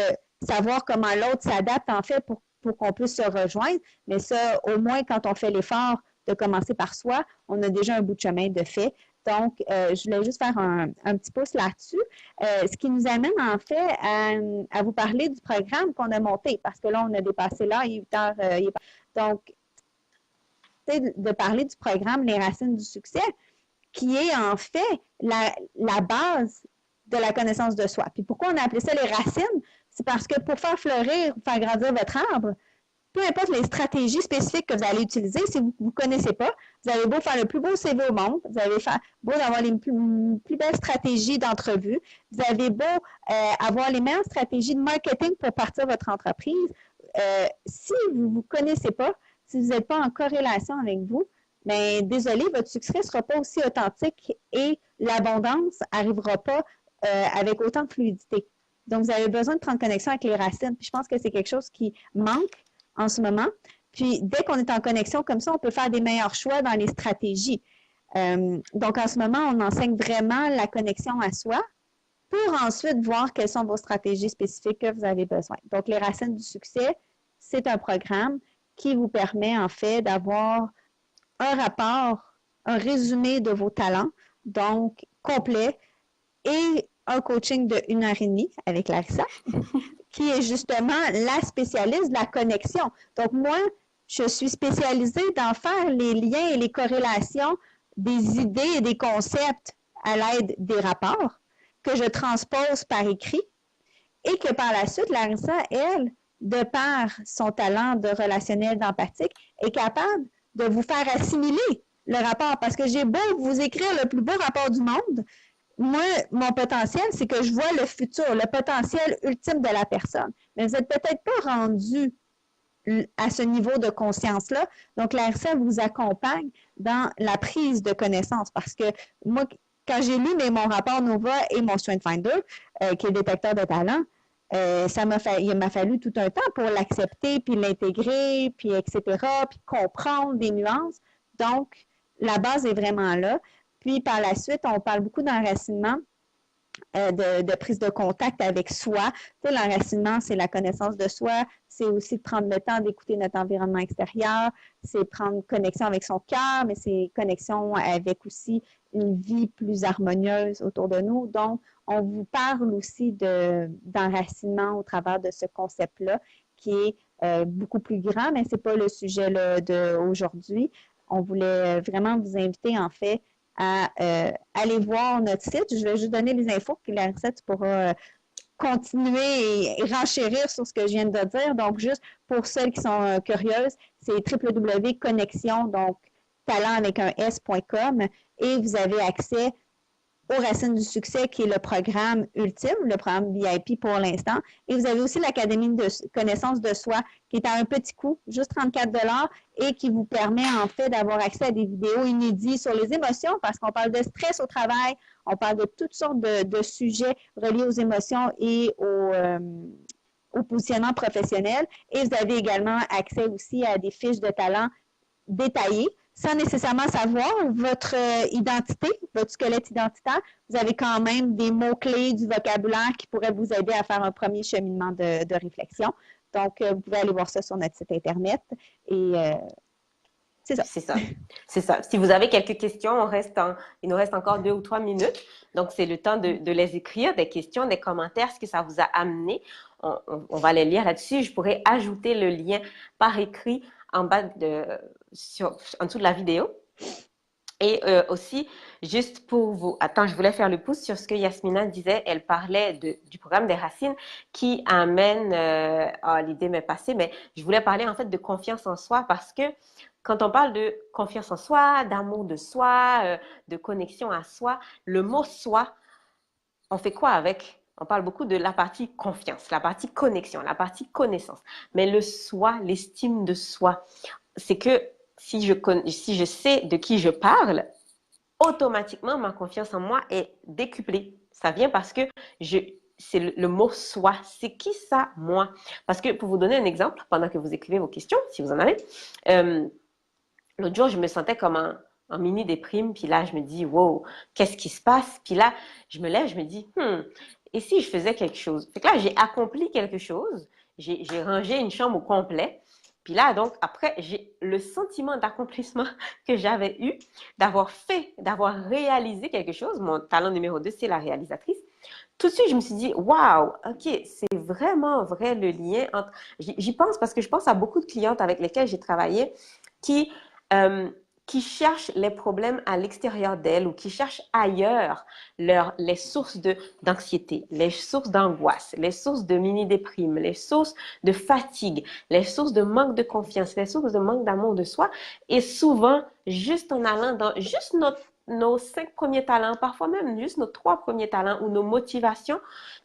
Speaker 2: savoir comment l'autre s'adapte, en fait, pour qu'on puisse se rejoindre. Mais ça, au moins, quand on fait l'effort de commencer par soi, on a déjà un bout de chemin de fait. Donc, je voulais juste faire un petit pouce là-dessus. Ce qui nous amène, en fait, à vous parler du programme qu'on a monté, parce que là, on a dépassé l'heure, il est 8 heures. Donc, de parler du programme Les Racines du succès, qui est en fait la base de la connaissance de soi. Puis pourquoi on a appelé ça les racines? C'est parce que pour faire fleurir, faire grandir votre arbre, peu importe les stratégies spécifiques que vous allez utiliser, si vous ne connaissez pas, vous avez beau faire le plus beau CV au monde, vous avez beau avoir les plus belles stratégies d'entrevue, vous avez beau avoir les meilleures stratégies de marketing pour partir votre entreprise, si vous ne vous connaissez pas, si vous n'êtes pas en corrélation avec vous, bien, désolé, votre succès ne sera pas aussi authentique et l'abondance n'arrivera pas avec autant de fluidité. Donc, vous avez besoin de prendre connexion avec les racines. Puis, je pense que c'est quelque chose qui manque en ce moment. Puis, dès qu'on est en connexion comme ça, on peut faire des meilleurs choix dans les stratégies. Donc, en ce moment, on enseigne vraiment la connexion à soi pour ensuite voir quelles sont vos stratégies spécifiques que vous avez besoin. Donc, les racines du succès, c'est un programme qui vous permet en fait d'avoir un rapport, un résumé de vos talents, donc complet, et un coaching de 1 heure et demie avec Larissa, qui est justement la spécialiste de la connexion. Donc moi, je suis spécialisée dans faire les liens et les corrélations des idées et des concepts à l'aide des rapports que je transpose par écrit et que par la suite, Larissa, elle, de par son talent de relationnel, d'empathique, est capable de vous faire assimiler le rapport. Parce que j'ai beau vous écrire le plus beau rapport du monde, moi, mon potentiel, c'est que je vois le futur, le potentiel ultime de la personne. Mais vous n'êtes peut-être pas rendu à ce niveau de conscience-là. Donc, Larissa vous accompagne dans la prise de connaissance parce que moi, quand j'ai lu mon rapport Nova et mon Strength Finder, qui est le détecteur de talent, il m'a fallu tout un temps pour l'accepter, puis l'intégrer, puis etc., puis comprendre des nuances. Donc, la base est vraiment là. Puis, par la suite, on parle beaucoup d'enracinement, de prise de contact avec soi. Tu sais, l'enracinement, c'est la connaissance de soi, c'est aussi de prendre le temps d'écouter notre environnement extérieur, c'est prendre connexion avec son cœur, mais c'est connexion avec aussi une vie plus harmonieuse autour de nous. Donc, on vous parle aussi d'enracinement au travers de ce concept-là qui est beaucoup plus grand, mais ce n'est pas le sujet d'aujourd'hui. On voulait vraiment vous inviter, en fait, à aller voir notre site. Je vais juste donner les infos, puis Larissa, tu pourras continuer et renchérir sur ce que je viens de dire. Donc, juste pour celles qui sont curieuses, c'est www.connexion, donc talent avec un s.com, et vous avez accès aux Racines du succès, qui est le programme ultime, le programme VIP pour l'instant. Et vous avez aussi l'Académie de connaissance de soi, qui est à un petit coût, juste 34 et qui vous permet en fait d'avoir accès à des vidéos inédites sur les émotions, parce qu'on parle de stress au travail, on parle de toutes sortes de sujets reliés aux émotions et au positionnement professionnel. Et vous avez également accès aussi à des fiches de talent détaillées, sans nécessairement savoir votre identité, votre squelette identitaire. Vous avez quand même des mots-clés, du vocabulaire qui pourraient vous aider à faire un premier cheminement de réflexion. Donc, vous pouvez aller voir ça sur notre site Internet. Et c'est ça.
Speaker 1: C'est ça. C'est ça. Si vous avez quelques questions, il nous reste encore 2 ou 3 minutes. Donc, c'est le temps de les écrire, des questions, des commentaires, ce que ça vous a amené. On va les lire là-dessus. Je pourrais ajouter le lien par écrit en bas en dessous de la vidéo. Et aussi, juste pour vous... Attends, je voulais faire le pouce sur ce que Yasmina disait. Elle parlait du programme des racines qui amène... l'idée m'est passée, mais je voulais parler en fait de confiance en soi parce que quand on parle de confiance en soi, d'amour de soi, de connexion à soi, le mot « soi », on fait quoi avec? on parle beaucoup de la partie confiance, la partie connexion, la partie connaissance. Mais le soi, l'estime de soi, c'est que si je sais de qui je parle, automatiquement, ma confiance en moi est décuplée. Ça vient parce que c'est le mot soi. C'est qui ça, moi? Parce que pour vous donner un exemple, pendant que vous écrivez vos questions, si vous en avez, l'autre jour, je me sentais comme en mini déprime, puis là, je me dis, wow, qu'est-ce qui se passe? Puis là, je me lève, je me dis, et si je faisais quelque chose? Fait que là, j'ai accompli quelque chose, j'ai rangé une chambre au complet, puis là, donc, après, j'ai le sentiment d'accomplissement que j'avais eu, d'avoir réalisé quelque chose. Mon talent numéro 2, c'est la réalisatrice. Tout de suite, je me suis dit, waouh, OK, c'est vraiment vrai le lien entre... J'y pense parce que je pense à beaucoup de clientes avec lesquelles j'ai travaillé qui, euh, qui cherchent les problèmes à l'extérieur d'elles ou qui cherchent ailleurs les sources d'anxiété, les sources d'angoisse, les sources de mini-déprime, les sources de fatigue, les sources de manque de confiance, les sources de manque d'amour de soi. Et souvent, juste en allant dans juste nos 5 premiers talents, parfois même juste nos 3 premiers talents ou nos motivations,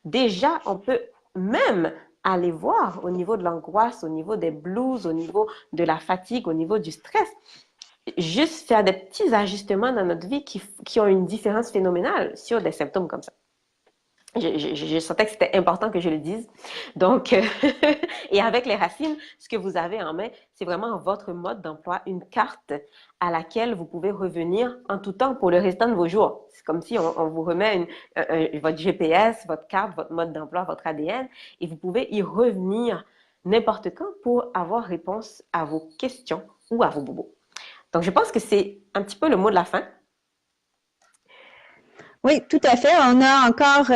Speaker 1: déjà, on peut même aller voir au niveau de l'angoisse, au niveau des blues, au niveau de la fatigue, au niveau du stress. Juste faire des petits ajustements dans notre vie qui ont une différence phénoménale sur des symptômes comme ça. Je sentais que c'était important que je le dise. Donc, et avec les racines, ce que vous avez en main, c'est vraiment votre mode d'emploi, une carte à laquelle vous pouvez revenir en tout temps pour le restant de vos jours. C'est comme si on vous remet votre GPS, votre carte, votre mode d'emploi, votre ADN, et vous pouvez y revenir n'importe quand pour avoir réponse à vos questions ou à vos bobos. Donc, je pense que c'est un petit peu le mot de la fin.
Speaker 2: Oui, tout à fait. On a encore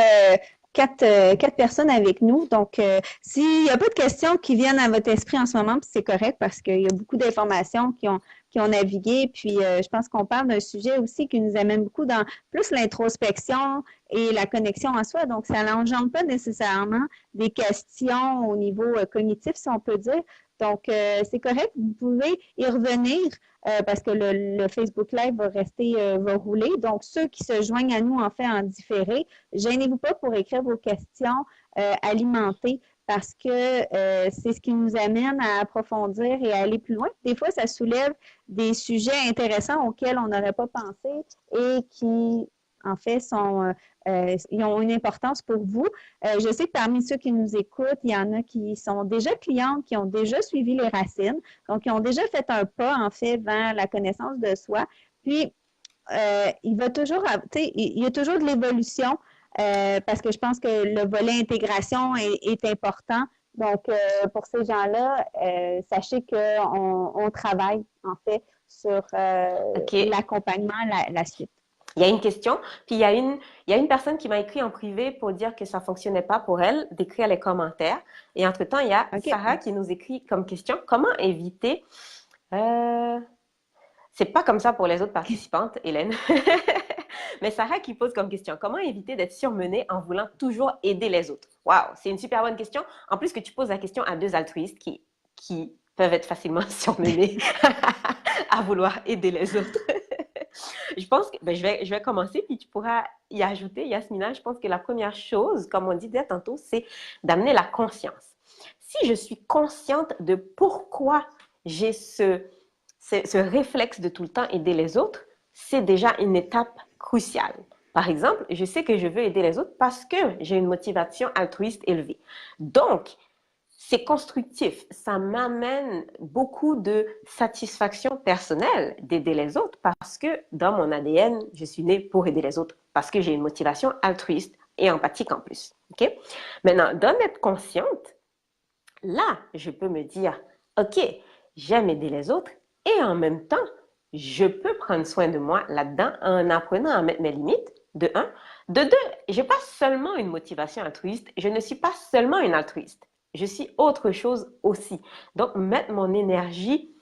Speaker 2: quatre personnes avec nous. Donc, s'il n'y a pas de questions qui viennent à votre esprit en ce moment, c'est correct parce qu'il y a beaucoup d'informations qui ont navigué. Puis, je pense qu'on parle d'un sujet aussi qui nous amène beaucoup dans plus l'introspection et la connexion en soi. Donc, ça n'engendre pas nécessairement des questions au niveau cognitif, si on peut dire. Donc, c'est correct. Vous pouvez y revenir parce que le Facebook Live va rester, va rouler. Donc, ceux qui se joignent à nous, en fait, en différé, gênez-vous pas pour écrire vos questions alimentées parce que c'est ce qui nous amène à approfondir et à aller plus loin. Des fois, ça soulève des sujets intéressants auxquels on n'aurait pas pensé et qui, en fait, ils ont une importance pour vous. Je sais que parmi ceux qui nous écoutent, il y en a qui sont déjà clientes, qui ont déjà suivi les racines, donc qui ont déjà fait un pas, en fait, vers la connaissance de soi. Puis, il va toujours, il y a toujours de l'évolution parce que je pense que le volet intégration est important. Donc, pour ces gens-là, sachez qu'on travaille, en fait, sur l'accompagnement, la suite.
Speaker 1: Il y a une question, puis il y a une personne qui m'a écrit en privé pour dire que ça fonctionnait pas pour elle d'écrire les commentaires. Et entre-temps, il y a Sarah qui nous écrit comme question, comment éviter... c'est pas comme ça pour les autres participantes, Hélène. Mais Sarah qui pose comme question, comment éviter d'être surmenée en voulant toujours aider les autres? Waouh, c'est une super bonne question. En plus que tu poses la question à 2 altruistes qui peuvent être facilement surmenés à vouloir aider les autres. Je pense que je vais commencer, puis tu pourras y ajouter, Yasmina. Je pense que la première chose, comme on disait tantôt, c'est d'amener la conscience. Si je suis consciente de pourquoi j'ai ce réflexe de tout le temps aider les autres, c'est déjà une étape cruciale. Par exemple, je sais que je veux aider les autres parce que j'ai une motivation altruiste élevée. Donc, c'est constructif. Ça m'amène beaucoup de satisfaction personnelle d'aider les autres parce que dans mon ADN, je suis née pour aider les autres parce que j'ai une motivation altruiste et empathique en plus. OK? Maintenant, d'en être consciente, là, je peux me dire, OK, j'aime aider les autres et en même temps, je peux prendre soin de moi là-dedans en apprenant à mettre mes limites, de un. De deux, je n'ai pas seulement une motivation altruiste, je ne suis pas seulement une altruiste. Je suis autre chose aussi. Donc, mettre mon énergie,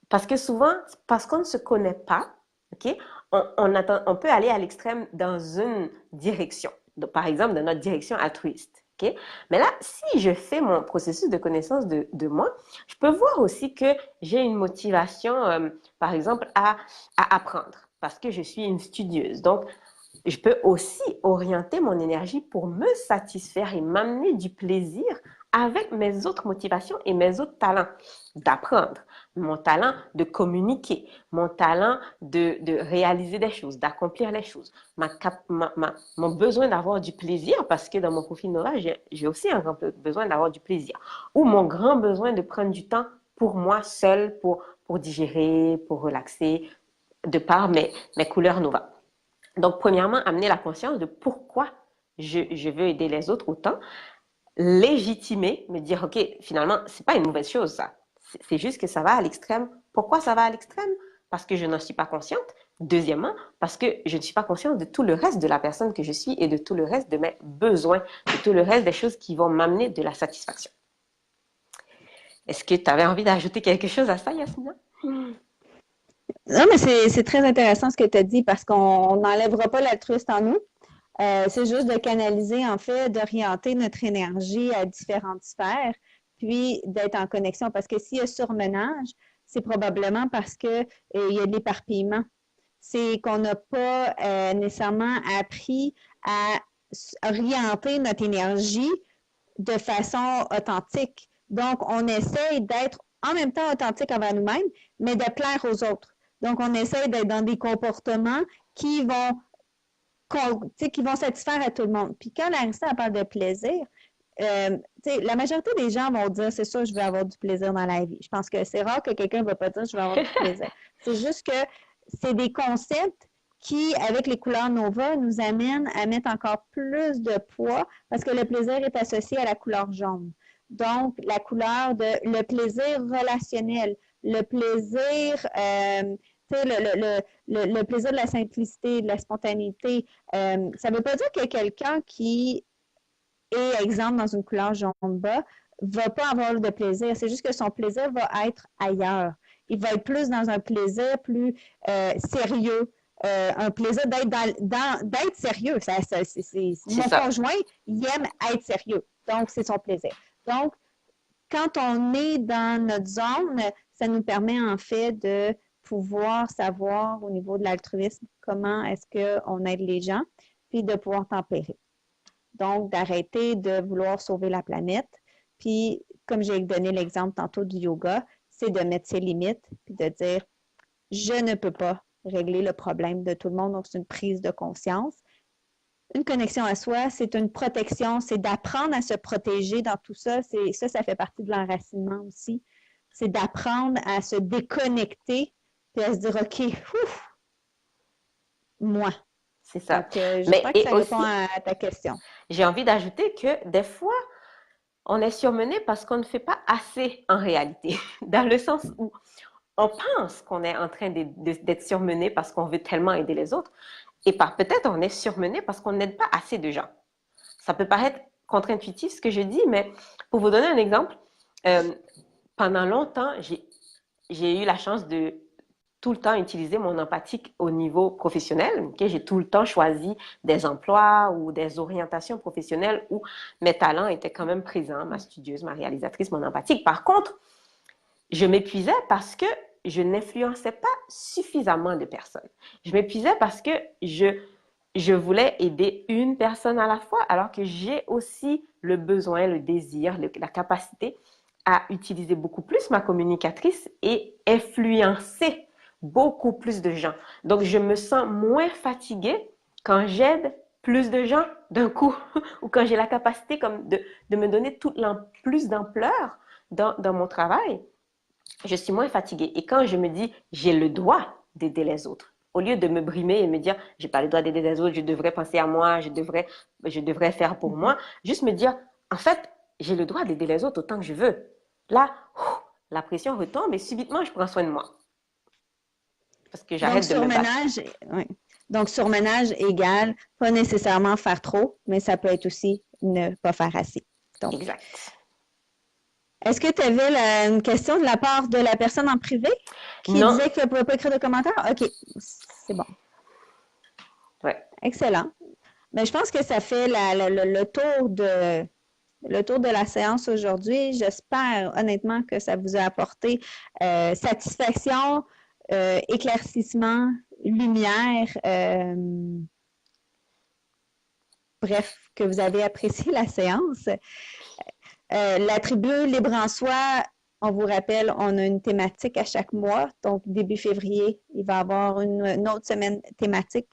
Speaker 1: parce que souvent, parce qu'on ne se connaît pas, OK, on peut aller à l'extrême dans une direction. Donc, par exemple, dans notre direction altruiste. OK? Mais là, si je fais mon processus de connaissance de moi, je peux voir aussi que j'ai une motivation, par exemple, à apprendre, parce que je suis une studieuse. Donc, je peux aussi orienter mon énergie pour me satisfaire et m'amener du plaisir avec mes autres motivations et mes autres talents d'apprendre, mon talent de communiquer, mon talent de réaliser des choses, d'accomplir les choses, mon besoin d'avoir du plaisir, parce que dans mon profil Nova, j'ai aussi un grand besoin d'avoir du plaisir, ou mon grand besoin de prendre du temps pour moi seul, pour digérer, pour relaxer, de par mes couleurs Nova. Donc, premièrement, amener la conscience de pourquoi je veux aider les autres autant, légitimer, me dire, OK, finalement, c'est pas une mauvaise chose, ça. C'est juste que ça va à l'extrême. Pourquoi ça va à l'extrême? Parce que je n'en suis pas consciente. Deuxièmement, parce que je ne suis pas consciente de tout le reste de la personne que je suis et de tout le reste de mes besoins, de tout le reste des choses qui vont m'amener de la satisfaction. Est-ce que tu avais envie d'ajouter quelque chose à ça, Yasmina?
Speaker 2: Non, mais c'est très intéressant ce que tu as dit parce qu'on n'enlèvera pas l'altruiste en nous. C'est juste de canaliser, en fait, d'orienter notre énergie à différentes sphères, puis d'être en connexion. Parce que s'il y a surmenage, c'est probablement parce que il y a de l'éparpillement. C'est qu'on n'a pas nécessairement appris à orienter notre énergie de façon authentique. Donc, on essaie d'être en même temps authentique envers nous-mêmes, mais de plaire aux autres. Donc, on essaie d'être dans des comportements qui vont satisfaire à tout le monde. Puis quand Larissa parle de plaisir, la majorité des gens vont dire, c'est sûr, je veux avoir du plaisir dans la vie. Je pense que c'est rare que quelqu'un ne va pas dire, je veux avoir du plaisir. C'est juste que c'est des concepts qui, avec les couleurs Nova, nous amènent à mettre encore plus de poids parce que le plaisir est associé à la couleur jaune. Donc, la couleur de le plaisir relationnel, le plaisir, le plaisir de la simplicité, de la spontanéité. Ça ne veut pas dire que quelqu'un qui est, exemple, dans une couleur jaune bas, va pas avoir de plaisir. C'est juste que son plaisir va être ailleurs. Il va être plus dans un plaisir plus sérieux, un plaisir d'être sérieux. Mon conjoint, il aime être sérieux. Donc, c'est son plaisir. Donc, quand on est dans notre zone, ça nous permet en fait de pouvoir savoir au niveau de l'altruisme comment est-ce qu'on aide les gens, puis de pouvoir tempérer. Donc, d'arrêter de vouloir sauver la planète. Puis, comme j'ai donné l'exemple tantôt du yoga, c'est de mettre ses limites, puis de dire, je ne peux pas régler le problème de tout le monde. Donc, c'est une prise de conscience. Une connexion à soi, c'est une protection, c'est d'apprendre à se protéger dans tout ça. Ça fait partie de l'enracinement aussi. C'est d'apprendre à se déconnecter puis à se dire, OK, moi.
Speaker 1: C'est ça.
Speaker 2: Donc, j'espère que ça répond à ta question.
Speaker 1: J'ai envie d'ajouter que des fois, on est surmené parce qu'on ne fait pas assez en réalité. Dans le sens où on pense qu'on est en train d'être surmené parce qu'on veut tellement aider les autres. Et peut-être on est surmené parce qu'on n'aide pas assez de gens. Ça peut paraître contre-intuitif ce que je dis, mais pour vous donner un exemple, pendant longtemps, j'ai eu la chance de tout le temps utiliser mon empathique au niveau professionnel. Okay? J'ai tout le temps choisi des emplois ou des orientations professionnelles où mes talents étaient quand même présents, ma studieuse, ma réalisatrice, mon empathique. Par contre, je m'épuisais parce que je n'influençais pas suffisamment de personnes. Je m'épuisais parce que je voulais aider une personne à la fois, alors que j'ai aussi le besoin, le désir, la capacité à utiliser beaucoup plus ma communicatrice et influencer beaucoup plus de gens. Donc, je me sens moins fatiguée quand j'aide plus de gens d'un coup ou quand j'ai la capacité comme de me donner plus d'ampleur dans mon travail. Je suis moins fatiguée. Et quand je me dis, j'ai le droit d'aider les autres, au lieu de me brimer et me dire, j'ai pas le droit d'aider les autres, je devrais penser à moi, je devrais faire pour moi, juste me dire, en fait, j'ai le droit d'aider les autres autant que je veux. Là, la pression retombe et subitement, je prends soin de moi. Parce que j'arrête de me battre.
Speaker 2: Oui. Donc, surmenage égale pas nécessairement faire trop, mais ça peut être aussi ne pas faire assez. Donc,
Speaker 1: exact.
Speaker 2: Est-ce que tu avais une question de la part de la personne en privé qui disait qu'elle ne pouvait pas écrire de commentaires? OK, c'est bon.
Speaker 1: Ouais.
Speaker 2: Excellent. Mais je pense que ça fait le tour de la séance aujourd'hui. J'espère honnêtement que ça vous a apporté satisfaction, éclaircissement, lumière. bref, que vous avez apprécié la séance. La tribu Libre en Soi, on vous rappelle, on a une thématique à chaque mois. Donc, début février, il va y avoir une autre semaine thématique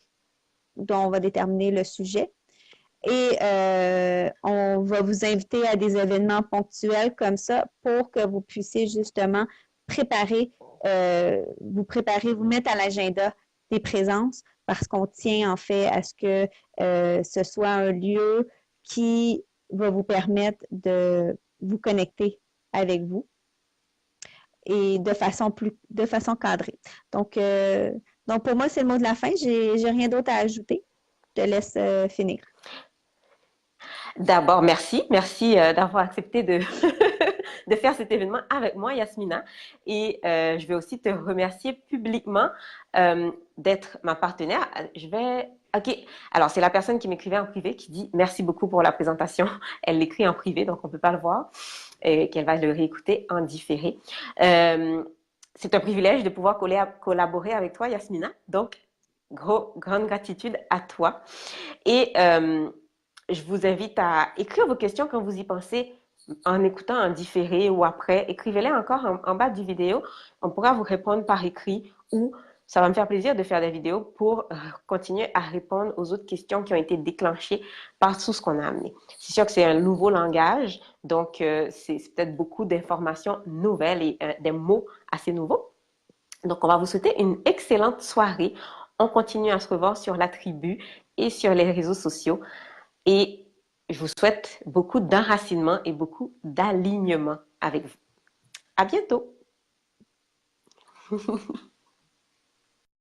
Speaker 2: dont on va déterminer le sujet. Et on va vous inviter à des événements ponctuels comme ça pour que vous puissiez justement préparer, vous mettre à l'agenda des présences parce qu'on tient en fait à ce que ce soit un lieu qui va vous permettre de vous connecter avec vous et de façon cadrée. Donc pour moi, c'est le mot de la fin. J'ai rien d'autre à ajouter. Je te laisse finir.
Speaker 1: D'abord, merci d'avoir accepté de, de faire cet événement avec moi, Yasmina. Et je vais aussi te remercier publiquement d'être ma partenaire. Ok. Alors, c'est la personne qui m'écrivait en privé qui dit merci beaucoup pour la présentation. Elle l'écrit en privé, donc on ne peut pas le voir, et qu'elle va le réécouter en différé. C'est un privilège de pouvoir collaborer avec toi, Yasmina. Donc, grande gratitude à toi. Et je vous invite à écrire vos questions quand vous y pensez en écoutant en différé ou après. Écrivez-les encore en bas du vidéo. On pourra vous répondre par écrit ou ça va me faire plaisir de faire des vidéos pour continuer à répondre aux autres questions qui ont été déclenchées par tout ce qu'on a amené. C'est sûr que c'est un nouveau langage, donc c'est peut-être beaucoup d'informations nouvelles et des mots assez nouveaux. Donc, on va vous souhaiter une excellente soirée. On continue à se revoir sur la tribu et sur les réseaux sociaux. Et je vous souhaite beaucoup d'enracinement et beaucoup d'alignement avec vous. À bientôt!